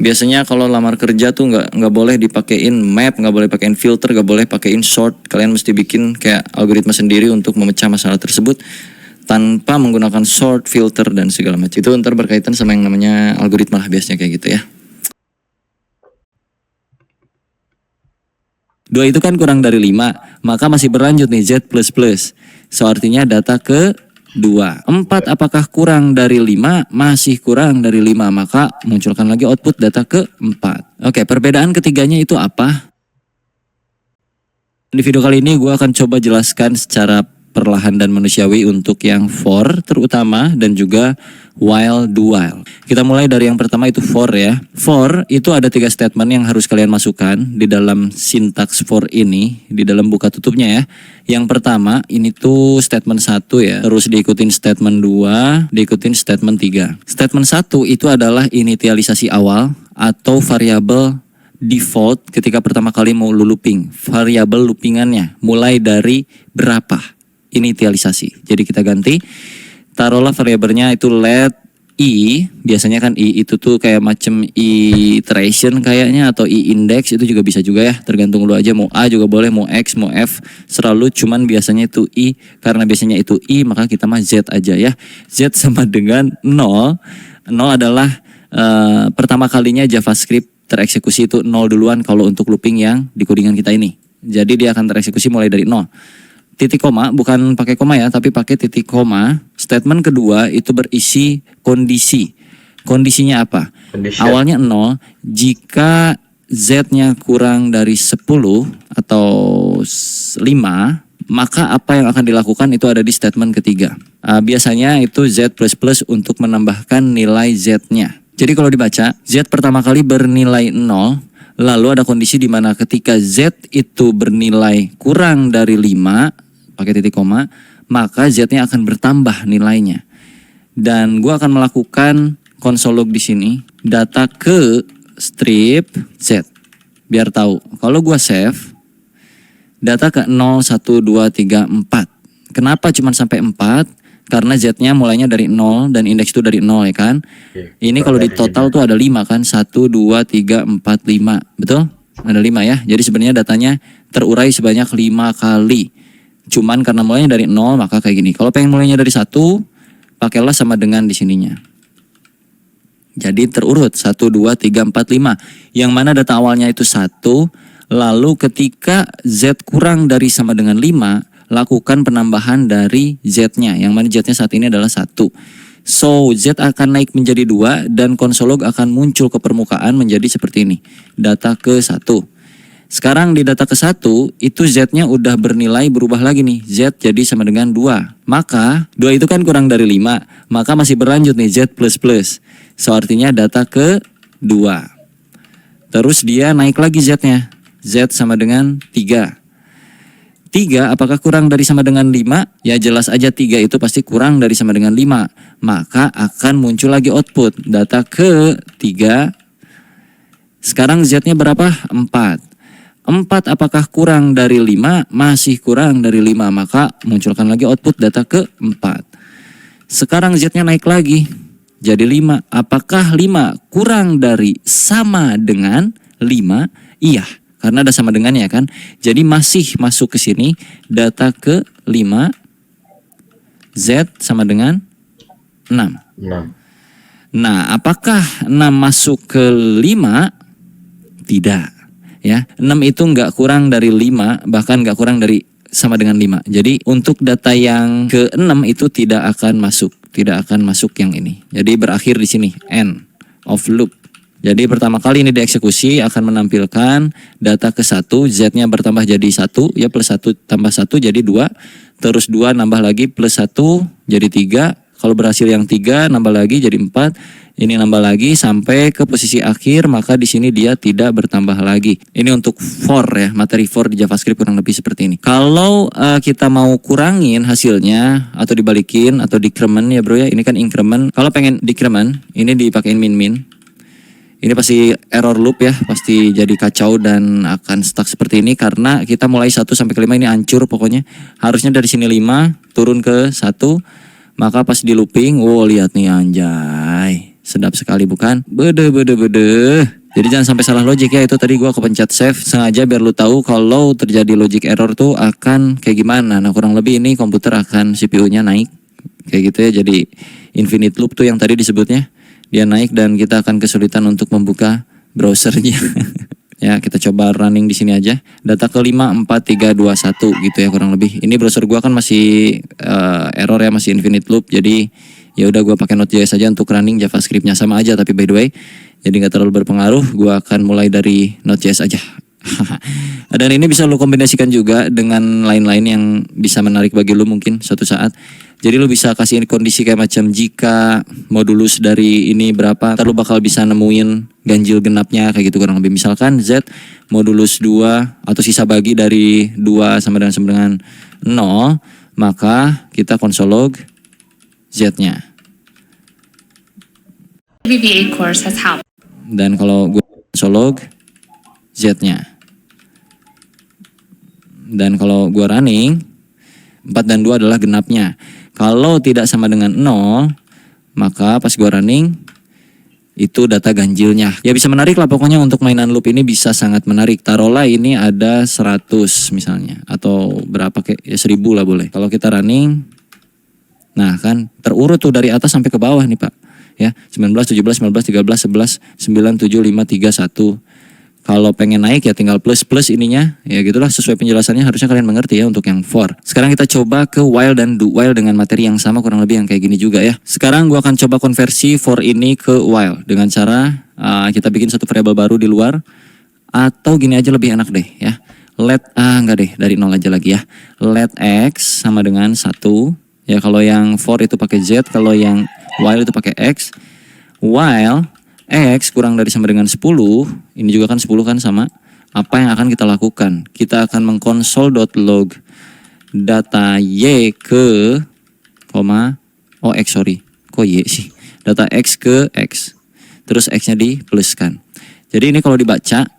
Speaker 2: Biasanya kalau lamar kerja tuh nggak boleh dipakein map, nggak boleh pakein filter, nggak boleh pakein sort. Kalian mesti bikin kayak algoritma sendiri untuk memecah masalah tersebut tanpa menggunakan sort, filter dan segala macam. Itu ntar berkaitan sama yang namanya algoritma lah biasanya kayak gitu ya. 2 itu kan kurang dari 5, maka masih berlanjut nih Z++. So artinya data ke 2. 4 apakah kurang dari 5? Masih kurang dari 5, maka munculkan lagi output data ke 4. Oke, perbedaan ketiganya itu apa? Di video kali ini gue akan coba jelaskan secara perlahan dan manusiawi untuk yang for terutama dan juga while do while. Kita mulai dari yang pertama itu for ya. For itu ada 3 statement yang harus kalian masukkan di dalam sintaks for ini, di dalam buka tutupnya ya. Yang pertama ini tuh statement 1 ya, terus diikutin statement 2, diikutin statement 3. Statement 1 itu adalah inisialisasi awal atau variabel default ketika pertama kali mau lu looping. Variabel loopingannya mulai dari berapa? Inisialisasi. Jadi kita ganti, taruhlah variabelnya itu let i, biasanya kan i itu tuh kayak macam iteration kayaknya atau i index, itu juga bisa juga ya, tergantung lu aja, mau a juga boleh, mau x, mau f, selalu cuman biasanya itu i, karena biasanya itu i maka kita mah z aja ya. Z sama dengan 0. 0 adalah pertama kalinya JavaScript tereksekusi itu 0 duluan kalau untuk looping yang di codingan kita ini. Jadi dia akan tereksekusi mulai dari 0. Titik koma, bukan pakai koma ya, tapi pakai titik koma. Statement kedua itu berisi kondisi. Kondisinya apa?
Speaker 1: Condition.
Speaker 2: Awalnya 0, jika Z-nya kurang dari 10 atau 5, maka apa yang akan dilakukan itu ada di statement ketiga. Biasanya itu Z++ untuk menambahkan nilai Z-nya. Jadi kalau dibaca, Z pertama kali bernilai 0, lalu ada kondisi di mana ketika Z itu bernilai kurang dari 5, pakai titik koma, maka Z-nya akan bertambah nilainya. Dan gua akan melakukan console log di sini, data ke strip Z. Biar tahu. Kalau gua save, data ke 0, 1, 2, 3, 4. Kenapa cuma sampai 4? Karena Z-nya mulainya dari 0 dan indeks itu dari 0 ya kan. Ini kalau di total tuh ada 5 kan. 1, 2, 3, 4, 5. Betul? Ada 5 ya. Jadi sebenarnya datanya terurai sebanyak 5 kali. Cuman karena mulainya dari 0 maka kayak gini. Kalau pengen mulainya dari 1, pakailah sama dengan di sininya. Jadi terurut 1, 2, 3, 4, 5. Yang mana data awalnya itu 1. Lalu ketika Z kurang dari sama dengan 5, lakukan penambahan dari Z-nya. Yang mana Z-nya saat ini adalah 1. So Z akan naik menjadi 2 dan console log akan muncul ke permukaan menjadi seperti ini. Data ke 1. Sekarang di data ke-1 itu Z-nya udah bernilai berubah lagi nih. Z jadi sama dengan 2. Maka 2 itu kan kurang dari 5. Maka masih berlanjut nih Z++. So artinya data ke-2. Terus dia naik lagi Z-nya. Z sama dengan 3. 3 apakah kurang dari sama dengan 5? Ya jelas aja 3 itu pasti kurang dari sama dengan 5. Maka akan muncul lagi output. Data ke-3. Sekarang Z-nya berapa? 4. 4 apakah kurang dari 5? Masih kurang dari 5. Maka munculkan lagi output data ke-4. Sekarang Z-nya naik lagi. Jadi 5. Apakah 5 kurang dari sama dengan 5? Iya. Karena ada sama dengannya kan. Jadi masih masuk ke sini. Data ke-5. Z sama dengan 6.
Speaker 1: 6.
Speaker 2: Nah apakah 6 masuk ke 5? Tidak. Ya, 6 itu nggak kurang dari 5, bahkan nggak kurang dari sama dengan 5. Jadi untuk data yang ke-6 itu tidak akan masuk yang ini. Jadi berakhir di sini, end of loop. Jadi pertama kali ini dieksekusi akan menampilkan data ke 1, Z-nya bertambah jadi 1, ya plus 1 tambah 1 jadi 2, terus 2 nambah lagi plus 1 jadi 3, kalau berhasil yang 3 nambah lagi jadi 4, ini nambah lagi sampai ke posisi akhir, maka di sini dia tidak bertambah lagi. Ini untuk for ya, materi for di JavaScript kurang lebih seperti ini. Kalau kita mau kurangin hasilnya atau dibalikin atau decrement ya bro ya, ini kan increment. Kalau pengen decrement, ini dipakein min-min. Ini pasti error loop ya, pasti jadi kacau dan akan stuck seperti ini karena kita mulai 1 sampai ke 5 ini hancur pokoknya. Harusnya dari sini 5 turun ke 1, maka pas di looping, wow lihat nih anjay, sedap sekali bukan? Bede. Jadi jangan sampai salah logic ya, itu tadi gua kepencet save sengaja biar lu tahu kalau terjadi logic error tuh akan kayak gimana. Nah kurang lebih ini komputer akan CPU-nya naik kayak gitu ya, jadi infinite loop tuh yang tadi disebutnya. Dia naik dan kita akan kesulitan untuk membuka browsernya. Ya, kita coba running di sini aja. Data ke 5, 4, 3, 2, 1 gitu ya kurang lebih. Ini browser gua kan masih error ya, masih infinite loop. Jadi ya udah gua pakai Node.js aja untuk running JavaScript-nya sama aja tapi by the way. Jadi nggak terlalu berpengaruh. Gua akan mulai dari Node.js aja. Dan ini bisa lu kombinasikan juga dengan lain-lain yang bisa menarik bagi lu mungkin suatu saat. Jadi lu bisa kasih kondisi kayak macam jika modulus dari ini berapa, ntar lu bakal bisa nemuin ganjil genapnya kayak gitu kurang lebih. Misalkan Z modulus 2 atau sisa bagi dari 2 sama dengan 0, maka kita konsolog Z-nya.
Speaker 3: VBA course has helped.
Speaker 2: Dan kalau gue konsolog Z-nya. Dan kalau gue running, 4 dan 2 adalah genapnya. Kalau tidak sama dengan 0, maka pas gua running itu data ganjilnya. Ya bisa menarik lah pokoknya untuk mainan loop ini bisa sangat menarik. Taruhlah ini ada 100 misalnya atau berapa kayak ya 1000 lah boleh. Kalau kita running, nah kan terurut tuh dari atas sampai ke bawah nih Pak. Ya 19, 17, 19, 13, 11, 9, 7, 5, 3, 1. Kalau pengen naik ya tinggal plus ininya. Ya gitulah sesuai penjelasannya, harusnya kalian mengerti ya untuk yang for. Sekarang kita coba ke while dan do while dengan materi yang sama kurang lebih yang kayak gini juga ya. Sekarang gua akan coba konversi for ini ke while dengan cara kita bikin satu variabel baru di luar. Atau gini aja lebih enak deh ya. Let enggak deh, dari 0 aja lagi ya. Let x sama dengan 1. Ya kalau yang for itu pakai z, kalau yang while itu pakai x. While X kurang dari sama dengan 10, ini juga kan 10 kan sama. Apa yang akan kita lakukan? Kita akan mengkonsol.log data Y ke, kok Y sih? Data X ke X. Terus X-nya dipluskan. Jadi ini kalau dibaca,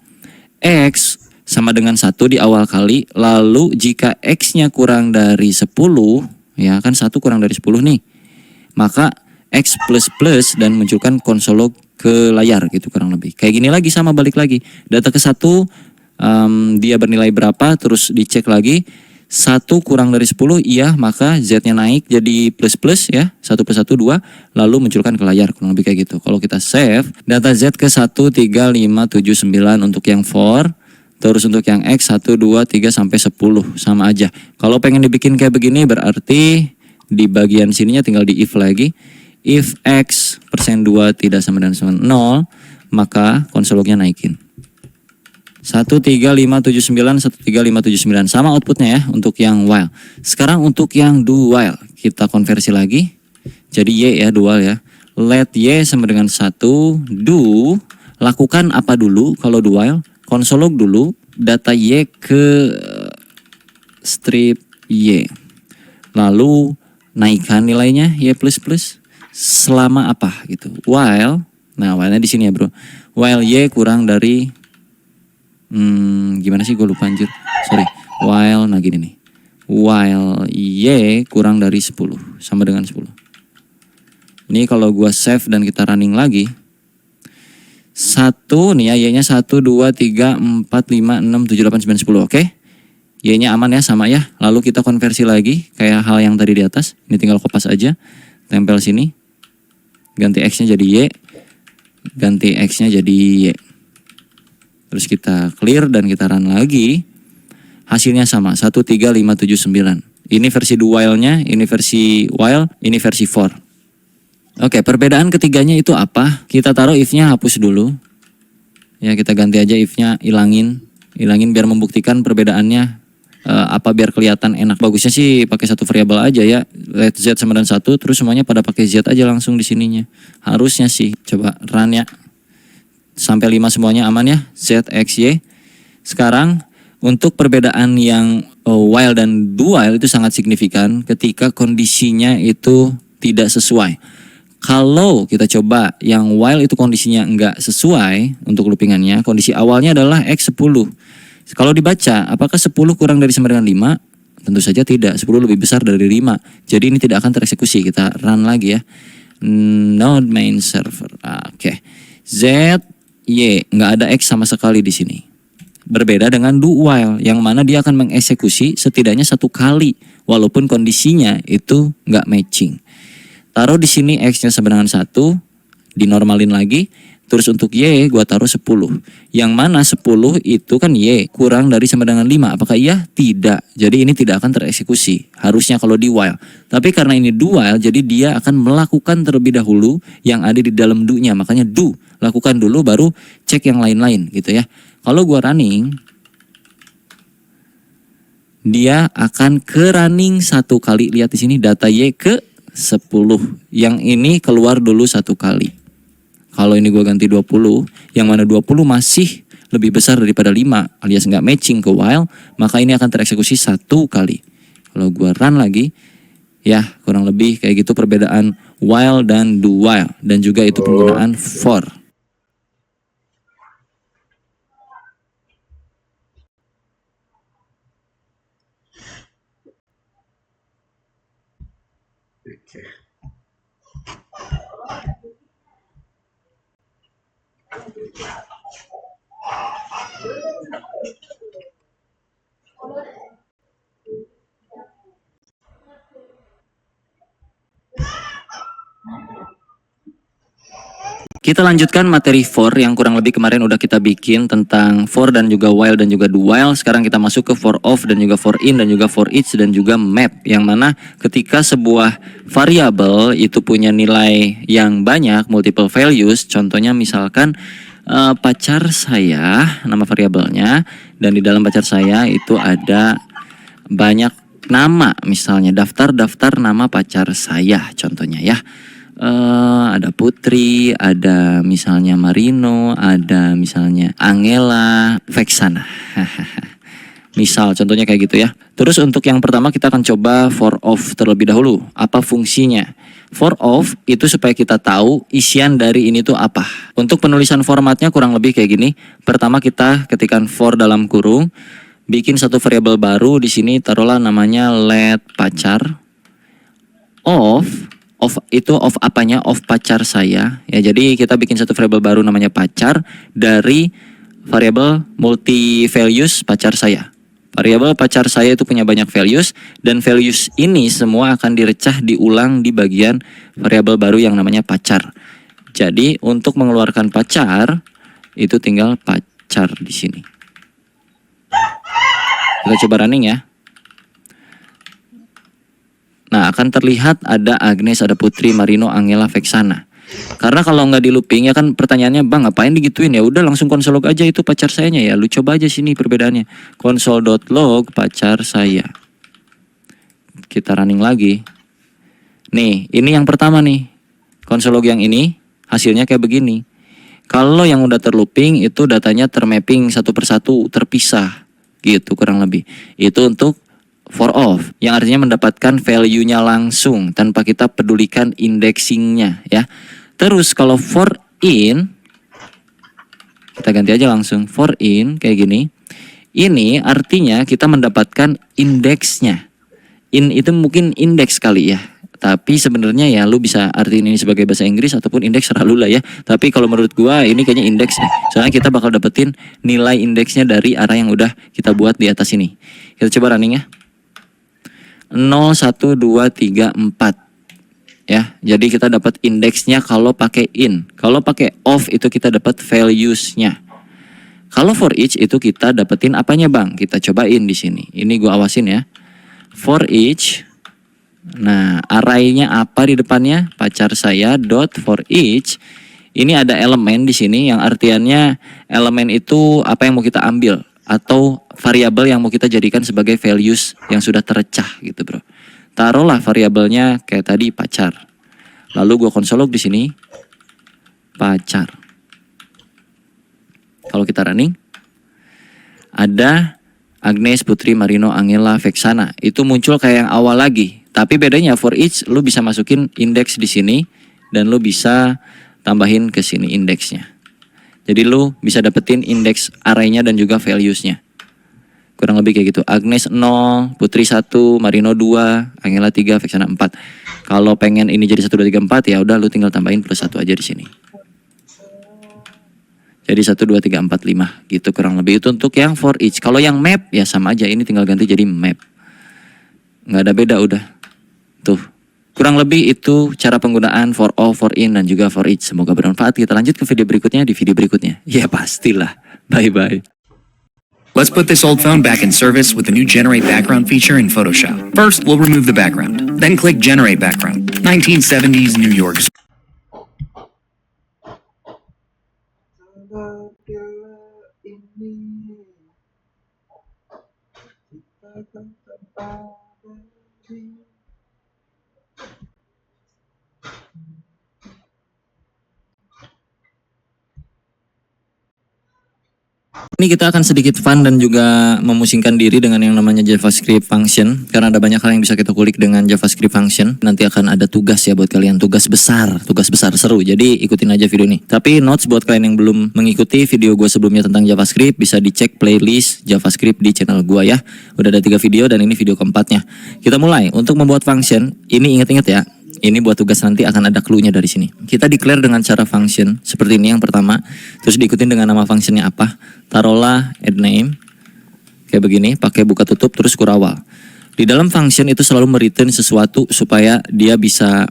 Speaker 2: X sama dengan 1 di awal kali, lalu jika X-nya kurang dari 10, ya kan 1 kurang dari 10 nih, maka X plus dan munculkan konsolog ke layar gitu kurang lebih. Kayak gini lagi sama balik lagi. Data ke 1 dia bernilai berapa terus dicek lagi. 1 kurang dari 10 iya maka Z-nya naik jadi plus ya. 1 plus 1 2 lalu munculkan ke layar kurang lebih kayak gitu. Kalau kita save data Z ke 1 3 5 7 9 untuk yang for. Terus untuk yang X 1 2 3 sampai 10 sama aja. Kalau pengen dibikin kayak begini berarti di bagian sininya tinggal di if lagi. If X persen 2 tidak sama dengan 0, maka konsolognya naikin. 13579, 13579 sama outputnya ya untuk yang while. Sekarang untuk yang do while kita konversi lagi. Jadi Y ya dual ya. Let Y sama dengan 1, do lakukan apa dulu kalau do while? Konsolog dulu data Y ke strip Y. Lalu naikkan nilainya Y++ selama apa gitu. While, nah while-nya di sini ya bro. While Y kurang dari gimana sih gue lupa anjir. Sorry. While, nah gini nih. While Y kurang dari 10 sama dengan 10. Ini kalau gue save dan kita running lagi. 1 nih ya, Y-nya 1, 2, 3, 4, 5, 6, 7, 8, 9, 10 oke. Y-nya aman ya sama ya. Lalu kita konversi lagi kayak hal yang tadi di atas. Ini tinggal kopas aja. Tempel sini. Ganti X-nya jadi Y. Ganti X-nya jadi Y. Terus kita clear dan kita run lagi. Hasilnya sama 13579. Ini versi do while-nya, ini versi while, ini versi for. Oke, perbedaan ketiganya itu apa? Kita taruh if-nya hapus dulu. Ya kita ganti aja if-nya, ilangin biar membuktikan perbedaannya. Apa biar kelihatan enak. Bagusnya sih pakai satu variabel aja ya. Let z sama dengan 1, terus semuanya pada pakai z aja langsung di sininya. Harusnya sih. Coba run ya. Sampai 5 semuanya aman ya. Z, X, Y. Sekarang untuk perbedaan yang while dan do while itu sangat signifikan ketika kondisinya itu tidak sesuai. Kalau kita coba yang while itu kondisinya enggak sesuai untuk loopingannya, kondisi awalnya adalah X 10. Kalau dibaca, apakah 10 kurang dari sama dengan 5? Tentu saja tidak, 10 lebih besar dari 5. Jadi ini tidak akan tereksekusi. Kita run lagi ya. Node main server. Oke. Z, Y, nggak ada X sama sekali di sini. Berbeda dengan do while, yang mana dia akan mengeksekusi setidaknya 1 kali, walaupun kondisinya itu nggak matching. Taruh di sini X-nya sama dengan 1, dinormalin lagi. Terus untuk Y gua taruh 10. Yang mana 10 itu kan Y kurang dari sama dengan 5. Apakah iya? Tidak. Jadi ini tidak akan tereksekusi. Harusnya kalau di while. Tapi karena ini do while, jadi dia akan melakukan terlebih dahulu yang ada di dalam do-nya. Makanya do. Lakukan dulu baru cek yang lain-lain gitu ya. Kalau gua running, dia akan ke running 1 kali. Lihat di sini data Y ke 10. Yang ini keluar dulu 1 kali. Kalau ini gue ganti 20, yang mana 20 masih lebih besar daripada 5 alias nggak matching ke while, maka ini akan tereksekusi 1 kali. Kalau gue run lagi, ya kurang lebih kayak gitu perbedaan while dan do while. Dan juga itu penggunaan for.
Speaker 1: Oke.
Speaker 2: Kita lanjutkan materi for yang kurang lebih kemarin udah kita bikin tentang for dan juga while dan juga do while. Sekarang kita masuk ke for of dan juga for in dan juga for each dan juga map. Yang mana ketika sebuah variabel itu punya nilai yang banyak, multiple values. Contohnya misalkan pacar saya, nama variabelnya. Dan di dalam pacar saya itu ada banyak nama, misalnya daftar-daftar nama pacar saya contohnya ya. Ada Putri, ada misalnya Marino, ada misalnya Angela, Vexana. Misal contohnya kayak gitu ya. Terus untuk yang pertama kita akan coba for of terlebih dahulu. Apa fungsinya? For of itu supaya kita tahu isian dari ini tuh apa. Untuk penulisan formatnya kurang lebih kayak gini. Pertama kita ketikkan for dalam kurung, bikin satu variabel baru di sini, taruhlah namanya let pacar. Of itu of apanya? Of pacar saya. Ya, jadi kita bikin satu variabel baru namanya pacar dari variabel multi values pacar saya. Variabel pacar saya itu punya banyak values dan values ini semua akan direcah diulang di bagian variabel baru yang namanya pacar. Jadi untuk mengeluarkan pacar itu tinggal pacar di sini. Kita coba running ya. Nah, akan terlihat ada Agnes, ada Putri, Marino, Angela, Vexana. Karena kalau nggak di looping ya kan pertanyaannya, bang ngapain digituin? Ya udah langsung console log aja itu pacar sayanya ya. Lu coba aja sini perbedaannya. Console.log pacar saya. Kita running lagi. Nih, ini yang pertama nih. Console log yang ini hasilnya kayak begini. Kalau yang udah terlooping itu datanya termapping satu persatu, terpisah. Gitu kurang lebih. Itu untuk for of, yang artinya mendapatkan value-nya langsung tanpa kita pedulikan indexingnya ya. Terus kalau for in, kita ganti aja langsung for in kayak gini. Ini artinya kita mendapatkan indeksnya. In itu mungkin indeks kali ya. Tapi sebenarnya ya lu bisa artiin ini sebagai bahasa Inggris ataupun indeks selalu lah ya. Tapi kalau menurut gua ini kayaknya indeks ya. Soalnya kita bakal dapetin nilai indeksnya dari array yang udah kita buat di atas ini. Kita coba running ya. 0, 1, 2, 3, 4 ya. Jadi kita dapat indeksnya kalau pakai in. Kalau pakai of itu kita dapat values-nya. Kalau for each itu kita dapetin apanya bang? Kita cobain di sini. Ini gua awasin ya. For each. Nah, array-nya apa di depannya? Pacar saya dot for each. Ini ada elemen di sini yang artiannya elemen itu apa yang mau kita ambil atau variabel yang mau kita jadikan sebagai values yang sudah tercah gitu, bro. Taruhlah variabelnya kayak tadi pacar. Lalu gue konsolog di sini pacar. Kalau kita running, ada Agnes, Putri, Marino, Angela, Vexana. Itu muncul kayak yang awal lagi. Tapi bedanya for each lu bisa masukin indeks di sini dan lu bisa tambahin ke sini indeksnya. Jadi lu bisa dapetin indeks arraynya dan juga valuesnya. Kurang lebih kayak gitu. Agnes 0, Putri 1, Marino 2, Angela 3, Vexana 4. Kalau pengen ini jadi 1 2 3 4 ya udah lu tinggal tambahin plus 1 aja di sini. Jadi 1 2 3 4 5 gitu kurang lebih. Itu untuk yang for each. Kalau yang map ya sama aja, ini tinggal ganti jadi map. Nggak ada beda udah. Tuh. Kurang lebih itu cara penggunaan for all, for in dan juga for each. Semoga bermanfaat. Kita lanjut ke video berikutnya di video berikutnya. Ya pastilah. Bye bye.
Speaker 4: Let's put this old phone back in service with the new Generate Background feature in Photoshop. First, we'll remove the background. Then click Generate Background. 1970s New York.
Speaker 2: Ini kita akan sedikit fun dan juga memusingkan diri dengan yang namanya JavaScript function. Karena ada banyak hal yang bisa kita kulik dengan JavaScript function. Nanti akan ada tugas ya buat kalian. Tugas besar seru. Jadi ikutin aja video ini. Tapi notes buat kalian yang belum mengikuti video gue sebelumnya tentang JavaScript, bisa dicek playlist JavaScript di channel gue ya. Udah ada 3 video dan ini video keempatnya. Kita mulai. Untuk membuat function, ini ingat-ingat ya. Ini buat tugas nanti akan ada clue-nya dari sini. Kita declare dengan cara function seperti ini yang pertama. Terus diikutin dengan nama functionnya apa. Taruhlah add name. Kayak begini, pakai buka tutup terus kurawal. Di dalam function itu selalu mereturn sesuatu supaya dia bisa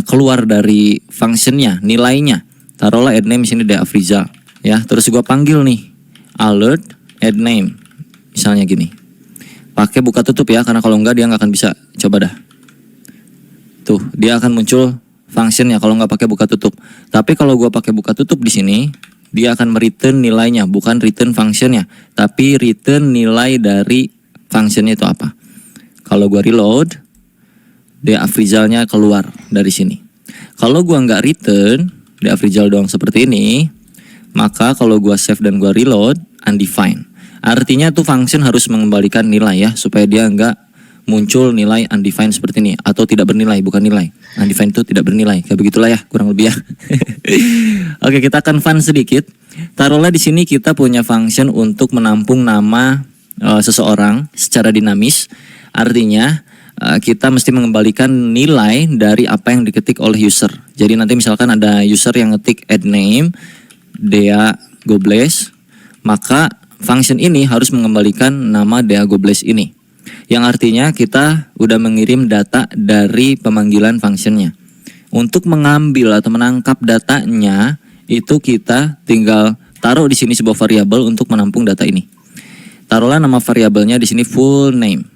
Speaker 2: keluar dari functionnya, nilainya. Taruhlah add name di sini ada Afrizal. Ya, terus gua panggil nih alert add name. Misalnya gini. Pakai buka tutup ya, karena kalau enggak dia nggak akan bisa. Coba dah. Tuh, dia akan muncul functionnya kalau nggak pakai buka tutup. Tapi kalau gua pakai buka tutup di sini, dia akan mereturn nilainya, bukan return functionnya, tapi return nilai dari functionnya itu apa. Kalau gua reload, dia Afrizalnya keluar dari sini. Kalau gua nggak return, dia Afrizal doang seperti ini, maka kalau gua save dan gua reload, undefined. Artinya tuh function harus mengembalikan nilai ya, supaya dia nggak muncul nilai undefined seperti ini atau tidak bernilai, bukan nilai. Undefined itu tidak bernilai. Kayak begitulah ya, kurang lebih ya. Oke, kita akan fun sedikit. Taruhlah di sini kita punya function untuk menampung nama seseorang secara dinamis. Artinya kita mesti mengembalikan nilai dari apa yang diketik oleh user. Jadi nanti misalkan ada user yang ngetik add name Dea Gobles, maka function ini harus mengembalikan nama Dea Gobles ini. Yang artinya kita udah mengirim data dari pemanggilan functionnya. Untuk mengambil atau menangkap datanya, itu kita tinggal taruh di sini sebuah variabel untuk menampung data ini. Taruhlah nama variabelnya di sini full name.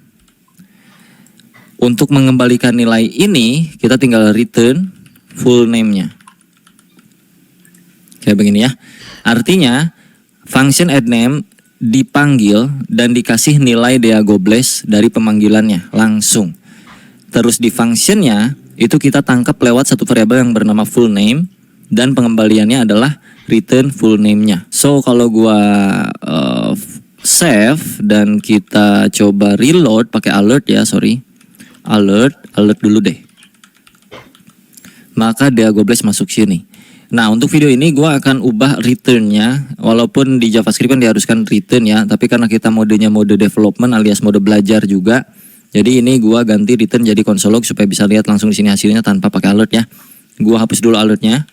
Speaker 2: Untuk mengembalikan nilai ini, kita tinggal return full name-nya. Kayak begini ya. Artinya, function add name dipanggil dan dikasih nilai Dea Gobles dari pemanggilannya langsung. Terus di functionnya itu kita tangkap lewat satu variabel yang bernama full name dan pengembaliannya adalah return full name-nya. So kalau gua save dan kita coba reload pakai alert ya, alert dulu deh. Maka Dea Gobles masuk sini. Nah, untuk video ini gue akan ubah return-nya. Walaupun di JavaScript kan diharuskan return ya, tapi karena kita modenya mode development alias mode belajar juga, jadi ini gue ganti return jadi console.log supaya bisa lihat langsung di sini hasilnya tanpa pakai alert ya. Gue hapus dulu alertnya.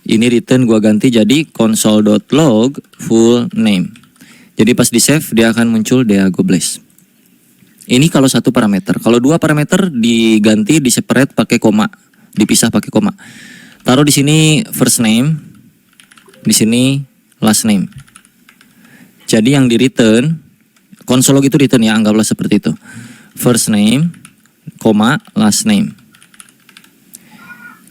Speaker 2: Ini return gue ganti jadi console.log full name. Jadi pas di save dia akan muncul Dea Gobles. Ini kalau satu parameter. Kalau 2 parameter diganti, di separate pakai koma, dipisah pakai koma. Taruh di sini first name, di sini last name. Jadi yang di return, console.log itu return ya, anggaplah seperti itu. First name, koma, last name.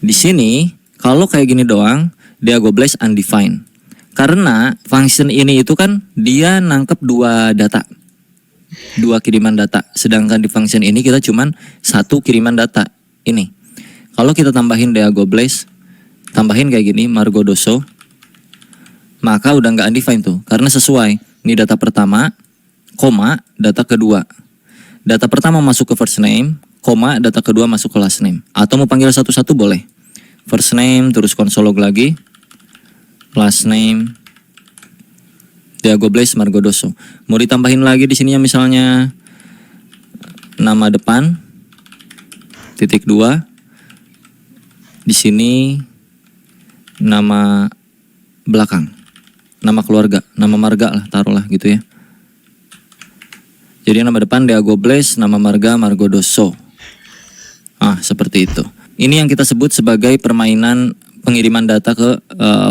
Speaker 2: Di sini Kalau kayak gini doang, dia gobles undefined. Karena function ini itu kan dia nangkep dua data. Dua kiriman data. Sedangkan di function ini kita cuman satu kiriman data. Ini. Kalau kita tambahin dia gobles, tambahin kayak gini Margodoso, maka udah nggak undefined tuh. Karena sesuai. Ini data pertama, koma, data kedua. Data pertama masuk ke first name, koma, data kedua masuk ke last name. Atau mau panggil satu-satu boleh. First name, terus console log lagi. Last name, Diago Blaze Margodoso. Mau ditambahin lagi di sininya misalnya nama depan, titik 2. Di sini nama belakang, nama keluarga, nama marga lah, taruhlah gitu ya. Jadi nama depan Diago Blaze, nama marga Margodoso. Seperti itu. Ini yang kita sebut sebagai permainan pengiriman data ke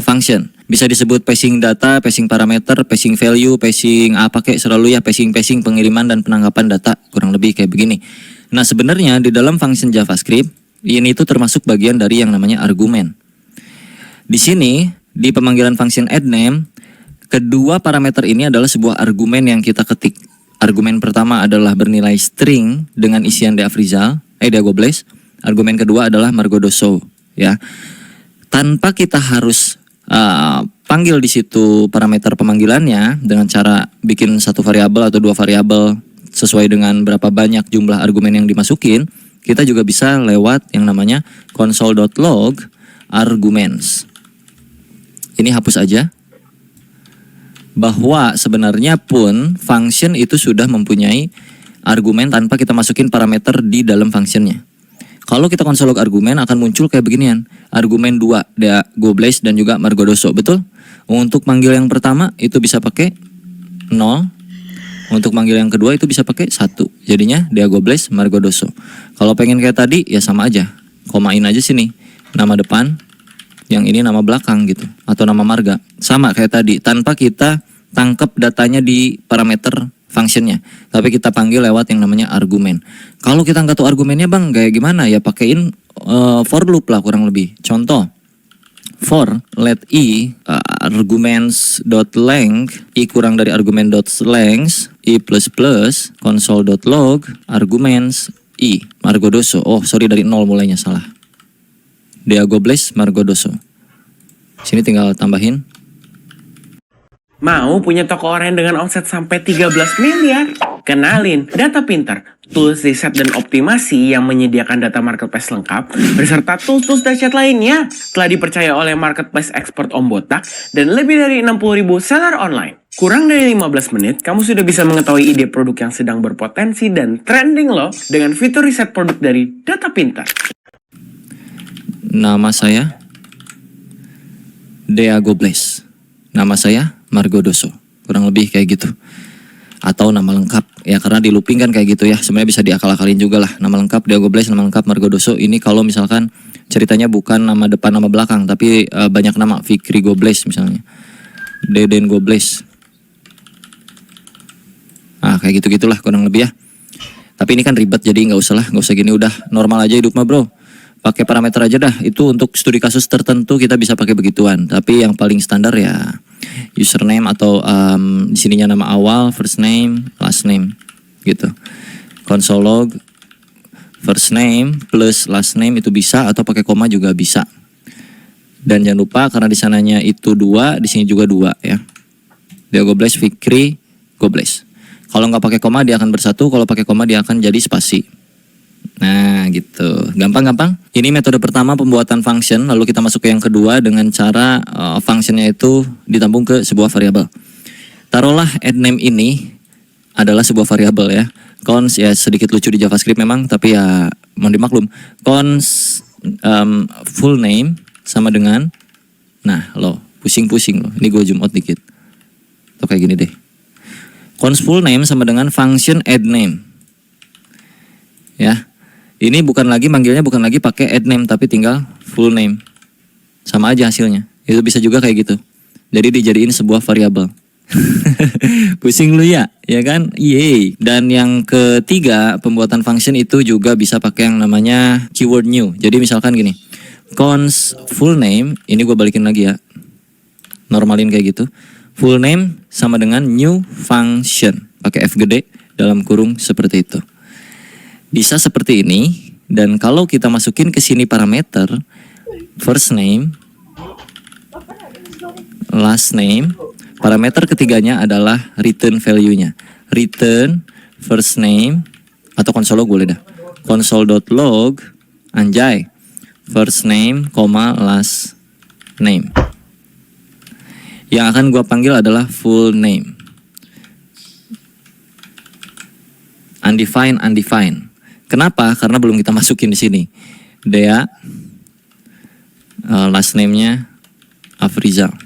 Speaker 2: function. Bisa disebut passing data, passing parameter, passing value, passing apa kayak selalu ya, passing pengiriman dan penangkapan data, kurang lebih kayak begini. Nah, sebenarnya di dalam function JavaScript ini itu termasuk bagian dari yang namanya argumen. Di sini di pemanggilan function addName, kedua parameter ini adalah sebuah argumen yang kita ketik. Argumen pertama adalah bernilai string dengan isian Diago Blaze. Argumen kedua adalah Margodoso, ya. Tanpa kita harus panggil di situ parameter pemanggilannya dengan cara bikin satu variabel atau dua variabel sesuai dengan berapa banyak jumlah argumen yang dimasukin, kita juga bisa lewat yang namanya console.log arguments. Ini hapus aja. Bahwa sebenarnya pun function itu sudah mempunyai argumen tanpa kita masukin parameter di dalam functionnya. Kalau kita console log argumen akan muncul kayak beginian. Argumen 2, Diago Blaze dan juga Margodoso, betul? Untuk manggil yang pertama itu bisa pakai 0. Untuk manggil yang kedua itu bisa pakai 1. Jadinya Diago Blaze Margodoso. Kalau pengen kayak tadi ya sama aja. Komain aja sini. Nama depan, yang ini nama belakang gitu, atau nama marga. Sama kayak tadi, tanpa kita tangkap datanya di parameter functionnya, tapi kita panggil lewat yang namanya argumen. Kalau kita nggak tahu argumennya bang, kayak gimana ya, pakein for loop lah kurang lebih. Contoh, for let i arguments.length i kurang dari argument.length i plus plus console.log arguments i Margodoso. Oh sorry, dari 0 mulainya, salah. Diago Blaze Margodoso. Sini tinggal tambahin.
Speaker 5: Mau punya toko online dengan omset sampai 13 miliar? Kenalin Data Pinter, tools riset dan optimasi yang menyediakan data marketplace lengkap beserta tools-tools dahsyat lainnya. Telah dipercaya oleh marketplace expert Om Botak dan lebih dari 60.000 seller online. Kurang dari 15 menit, kamu sudah bisa mengetahui ide produk yang sedang berpotensi dan trending loh dengan fitur riset produk dari Data Pinter.
Speaker 2: Nama saya Diago Blaze. Nama saya Margodoso. Kurang lebih kayak gitu. Atau nama lengkap. Ya karena di looping kan kayak gitu ya. Sebenarnya bisa diakal-akalin juga lah. Nama lengkap Diago Blaze, nama lengkap Margodoso. Ini kalau misalkan ceritanya bukan nama depan nama belakang, tapi banyak nama. Fikri Gobles misalnya. Deden Gobles. Kayak gitu-gitulah kurang lebih ya. Tapi ini kan ribet, jadi nggak usah lah. Nggak usah gini, udah normal aja hidup mah bro. Pakai parameter aja dah. Itu untuk studi kasus tertentu kita bisa pakai begituan. Tapi yang paling standar ya username atau di sininya nama awal, first name, last name gitu. Console log first name plus last name itu bisa, atau pakai koma juga bisa. Dan jangan lupa karena di sananya itu 2, di sini juga 2 ya. Diago Blaze Fikri Gobles. Kalau nggak pakai koma dia akan bersatu, kalau pakai koma dia akan jadi spasi. Nah gitu, gampang-gampang. Ini metode pertama pembuatan function, lalu kita masuk ke yang kedua dengan cara functionnya itu ditampung ke sebuah variabel. Taruhlah addName ini adalah sebuah variabel ya. Cons ya sedikit lucu di JavaScript memang, tapi ya mohon dimaklum. Cons full name sama dengan, nah lo pusing-pusing lo. Ini gue zoom out dikit. Tuh kayak gini deh. Cons full name sama dengan function addName. Ya. Ini bukan lagi manggilnya bukan lagi pakai addName tapi tinggal full name. Sama aja hasilnya. Itu bisa juga kayak gitu. Jadi dijadiin sebuah variabel. Pusing lu ya kan? Yeay. Dan yang ketiga, pembuatan function itu juga bisa pakai yang namanya keyword new. Jadi misalkan gini. Cons full name, ini gue balikin lagi ya. Normalin kayak gitu. Full name sama dengan new function. Pakai F gede dalam kurung seperti itu. Bisa seperti ini. Dan kalau kita masukin ke sini parameter first name, last name, parameter ketiganya adalah return value-nya. Return first name atau console.log boleh dah. Console.log anjay. First name, last name. Yang akan gua panggil adalah full name. Undefined. Kenapa? Karena belum kita masukin di sini. Dea, last name-nya Afrizal.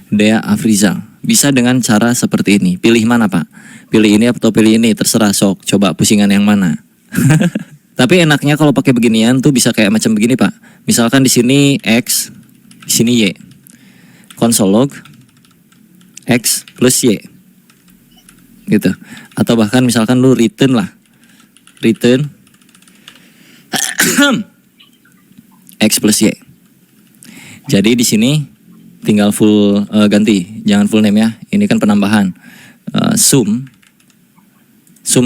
Speaker 2: Dea Afrizal. Bisa dengan cara seperti ini. Pilih mana, Pak? Pilih ini atau pilih ini? Terserah, sok. Coba pusingan yang mana. Tapi enaknya kalau pakai beginian tuh bisa kayak macam begini, Pak. Misalkan di sini X, di sini Y. Console.log X plus Y. Gitu. Atau bahkan misalkan lu return lah. Return X plus Y. Jadi di sini tinggal full ganti, jangan full name ya. Ini kan penambahan. Sum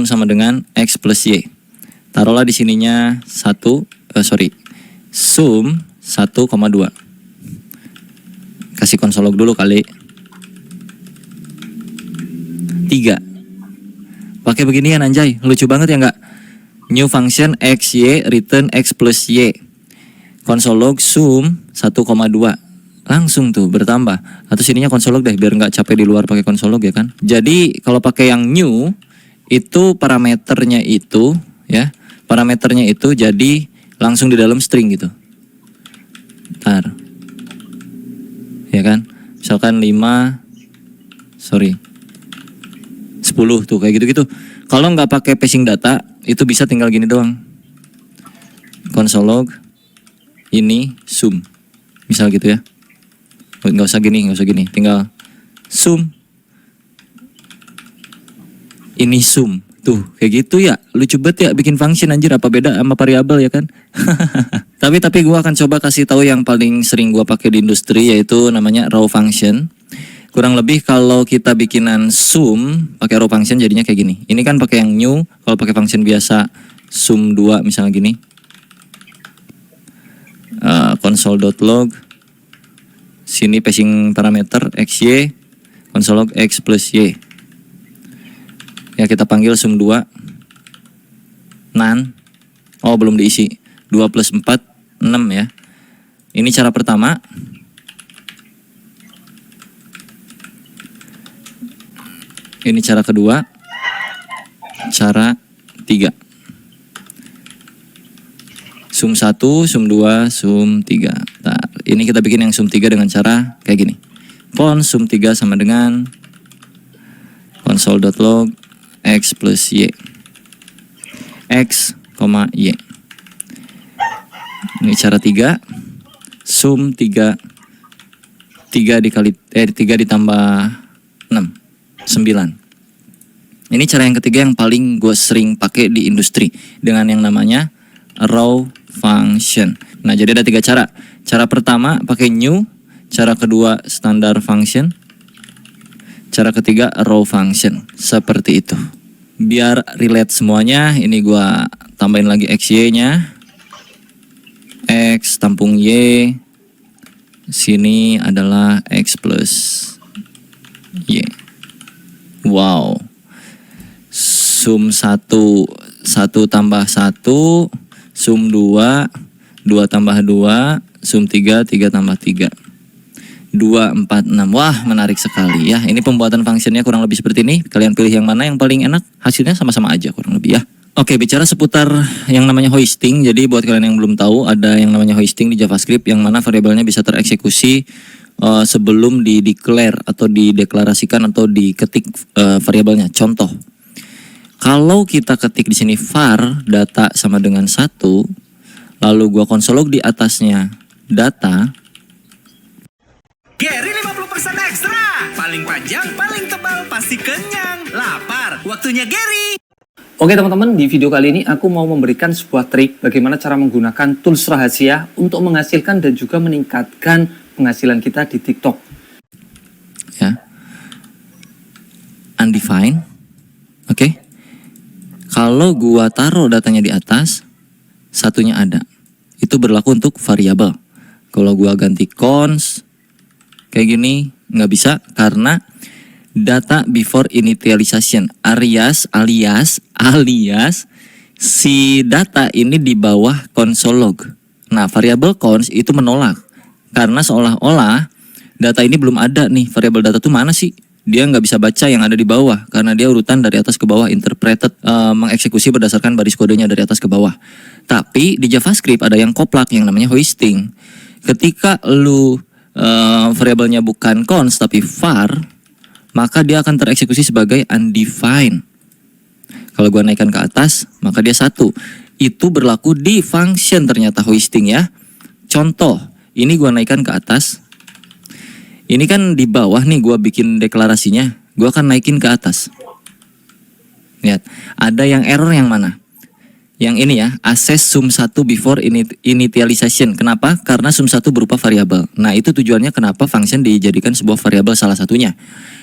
Speaker 2: sama dengan X plus Y. Taruhlah di sininya sum 1,2. Kasih console.log dulu kali. 3. Pakai beginian anjay, lucu banget ya nggak? New function X Y return X plus Y. Console.log sum 1,2. Langsung tuh bertambah. Atau sininya console.log deh biar nggak capek di luar pakai console.log ya kan. Jadi kalau pakai yang new itu parameternya itu ya. Parameternya itu jadi langsung di dalam string gitu. Ntar. Ya kan? Misalkan 10 tuh kayak gitu-gitu. Kalau nggak pakai passing data, itu bisa tinggal gini doang. Console.log ini sum. Misal gitu ya. Nggak usah gini. Tinggal sum. Ini sum. Tuh, kayak gitu ya. Lucu banget ya bikin function anjir, apa beda sama variabel ya kan? Tapi gua akan coba kasih tahu yang paling sering gua pakai di industri yaitu namanya raw function. Kurang lebih kalau kita bikinan sum pakai raw function jadinya kayak gini. Ini kan pakai yang new, kalau pakai function biasa sum 2 misalnya gini. Console.log sini passing parameter XY, console.log X plus Y. Ya kita panggil sum 2 none. Oh belum diisi. 2 plus 4 6 ya. Ini cara pertama. Ini cara kedua. Cara 3. Sum 1, sum 2, sum 3. Nah, ini kita bikin yang sum 3 dengan cara kayak gini. Pon sum 3 sama dengan console.log X plus Y. X, Y. Ini cara 3. Sum 3. 3 ditambah 6. 9. Ini cara yang ketiga yang paling gue sering pakai di industri. Dengan yang namanya raw function. Nah jadi ada 3 cara. Cara pertama pakai new. Cara kedua standar function. Cara ketiga raw function. Seperti itu. Biar relate semuanya, ini gua tambahin lagi XY nya. X tampung Y. Sini adalah X plus Y. Wow. Sum 1 tambah 1. Sum 2 tambah 2. Sum 3 tambah 3. 2, 4, 6. Wah, menarik sekali ya. Ini pembuatan fungsinya kurang lebih seperti ini. Kalian pilih yang mana yang paling enak. Hasilnya sama-sama aja kurang lebih ya. Oke, bicara seputar yang namanya hoisting. Jadi buat kalian yang belum tahu, ada yang namanya hoisting di JavaScript yang mana variabelnya bisa tereksekusi sebelum di-declare atau dideklarasikan atau diketik variabelnya. Contoh, kalau kita ketik di sini var data sama dengan 1, lalu gua console.log di atasnya data.
Speaker 6: Gary 50% ekstra. Paling panjang, paling tebal, pasti kenyang. Lapar, waktunya Gary. Oke teman-teman, di video kali ini aku mau memberikan sebuah trik bagaimana cara menggunakan tools rahasia untuk menghasilkan dan juga meningkatkan penghasilan kita di TikTok.
Speaker 2: Ya. Undefined. Oke. Kalau gua taruh datanya di atas, satunya ada. Itu berlaku untuk variabel. Kalau gua ganti cons kayak gini nggak bisa karena data before initialization alias si data ini di bawah console log. Nah, variabel cons itu menolak karena seolah-olah data ini belum ada nih. Variabel data tuh mana sih? Dia nggak bisa baca yang ada di bawah karena dia urutan dari atas ke bawah, interpreted, mengeksekusi berdasarkan baris kodenya dari atas ke bawah. Tapi di JavaScript ada yang koplak yang namanya hoisting. Ketika lu variabelnya bukan cons tapi var, maka dia akan tereksekusi sebagai undefined. Kalau gua naikkan ke atas, maka dia 1. Itu berlaku di function ternyata hoisting ya. Contoh, ini gua naikkan ke atas. Ini kan di bawah nih gua bikin deklarasinya. Gua akan naikin ke atas. Lihat, ada yang error yang mana? Yang ini ya, access sum1 before initialization. Kenapa? Karena sum1 berupa variabel. Nah, itu tujuannya kenapa function dijadikan sebuah variabel salah satunya.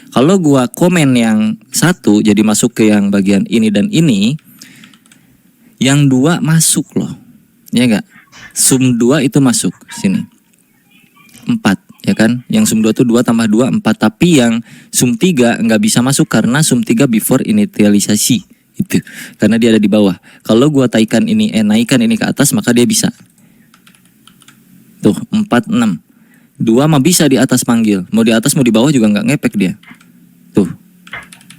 Speaker 2: Kalau gua komen yang 1 jadi masuk ke yang bagian ini dan ini, yang 2 masuk loh. Ya enggak? Sum 2 itu masuk sini. 4, ya kan? Yang sum 2 itu 2 tambah 2 4, tapi yang sum 3 nggak bisa masuk karena sum 3 before initialisasi. Itu karena dia ada di bawah. Kalau gua naikkan ini ke atas, maka dia bisa. Tuh 4 6. 2 mah bisa di atas panggil. Mau di atas mau di bawah juga nggak ngepek dia. Tuh.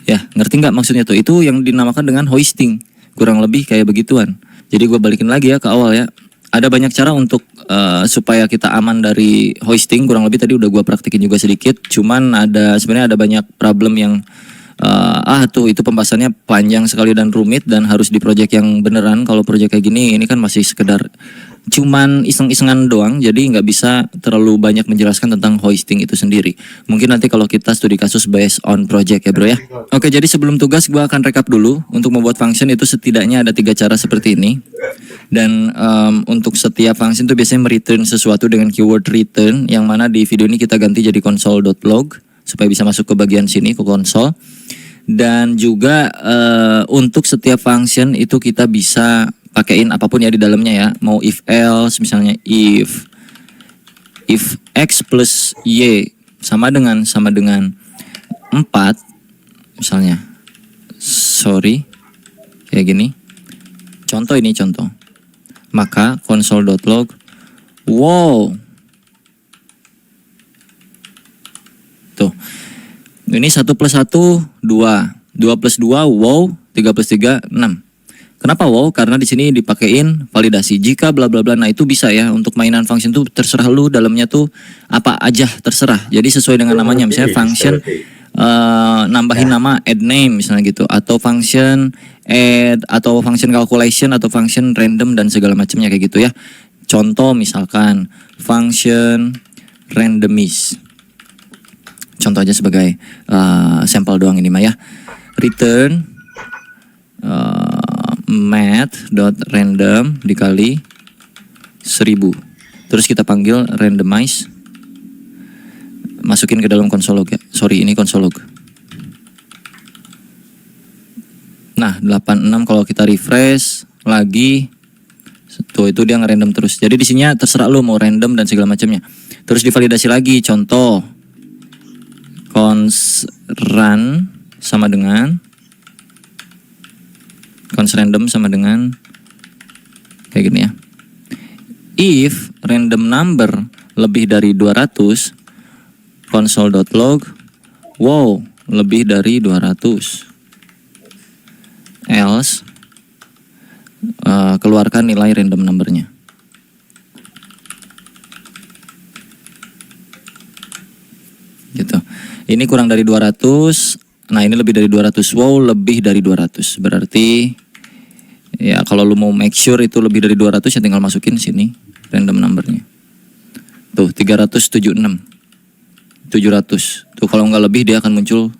Speaker 2: Ya, ngerti nggak maksudnya tuh? Itu yang dinamakan dengan hoisting. Kurang lebih kayak begituan. Jadi gua balikin lagi ya ke awal ya. Ada banyak cara untuk supaya kita aman dari hoisting. Kurang lebih tadi udah gua praktikin juga sedikit. Cuman sebenarnya ada banyak problem yang itu pembahasannya panjang sekali dan rumit dan harus di project yang beneran. Kalau project kayak gini ini kan masih sekedar cuman iseng-isengan doang, jadi nggak bisa terlalu banyak menjelaskan tentang hoisting itu sendiri. Mungkin nanti kalau kita studi kasus based on project ya bro ya. Oke, jadi sebelum tugas gua akan recap dulu. Untuk membuat function itu setidaknya ada 3 cara seperti ini. Dan untuk setiap function itu biasanya mereturn sesuatu dengan keyword return, yang mana di video ini kita ganti jadi console.log supaya bisa masuk ke bagian sini ke console. Dan juga untuk setiap function itu kita bisa pakein apapun ya di dalamnya ya. Mau if else misalnya if x plus y sama dengan 4 misalnya. Kayak gini. Contoh. Maka console.log wow. Tuh. Ini 1 plus 1 2. 2 plus 2 wow, 3 plus 3 6. Kenapa wow? Karena di sini dipakein validasi jika bla bla bla. Nah, itu bisa ya untuk mainan function tuh terserah lu dalamnya tuh apa aja terserah. Jadi sesuai dengan namanya, misalnya function nambahin nama add name misalnya gitu, atau function add, atau function calculation, atau function random dan segala macamnya kayak gitu ya. Contoh misalkan function randomize. Contoh aja sebagai sampel doang ini mah ya. Return math.random dikali 1000. Terus kita panggil randomize. Masukin ke dalam console log ya. Ini console log. Nah, 86 kalau kita refresh lagi tuh itu dia ngerandom terus. Jadi di sini terserah lu mau random dan segala macamnya. Terus divalidasi lagi. Contoh cons run sama dengan cons random sama dengan kayak gini ya. If random number lebih dari 200, console.log wow lebih dari 200. Else keluarkan nilai random numbernya. Gitu. Ini kurang dari 200. Nah, ini lebih dari 200. Wow, lebih dari 200. Berarti ya kalau lu mau make sure itu lebih dari 200 ya tinggal masukin sini random numbernya. Tuh 376. 700. Tuh kalau nggak lebih dia akan muncul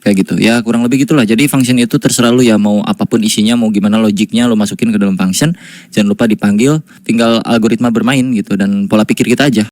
Speaker 2: Kayak gitu. Ya kurang lebih gitulah. Jadi function itu terserah lu ya, mau apapun isinya, mau gimana logiknya lu masukin ke dalam function. Jangan lupa dipanggil, tinggal algoritma bermain gitu dan pola pikir kita aja.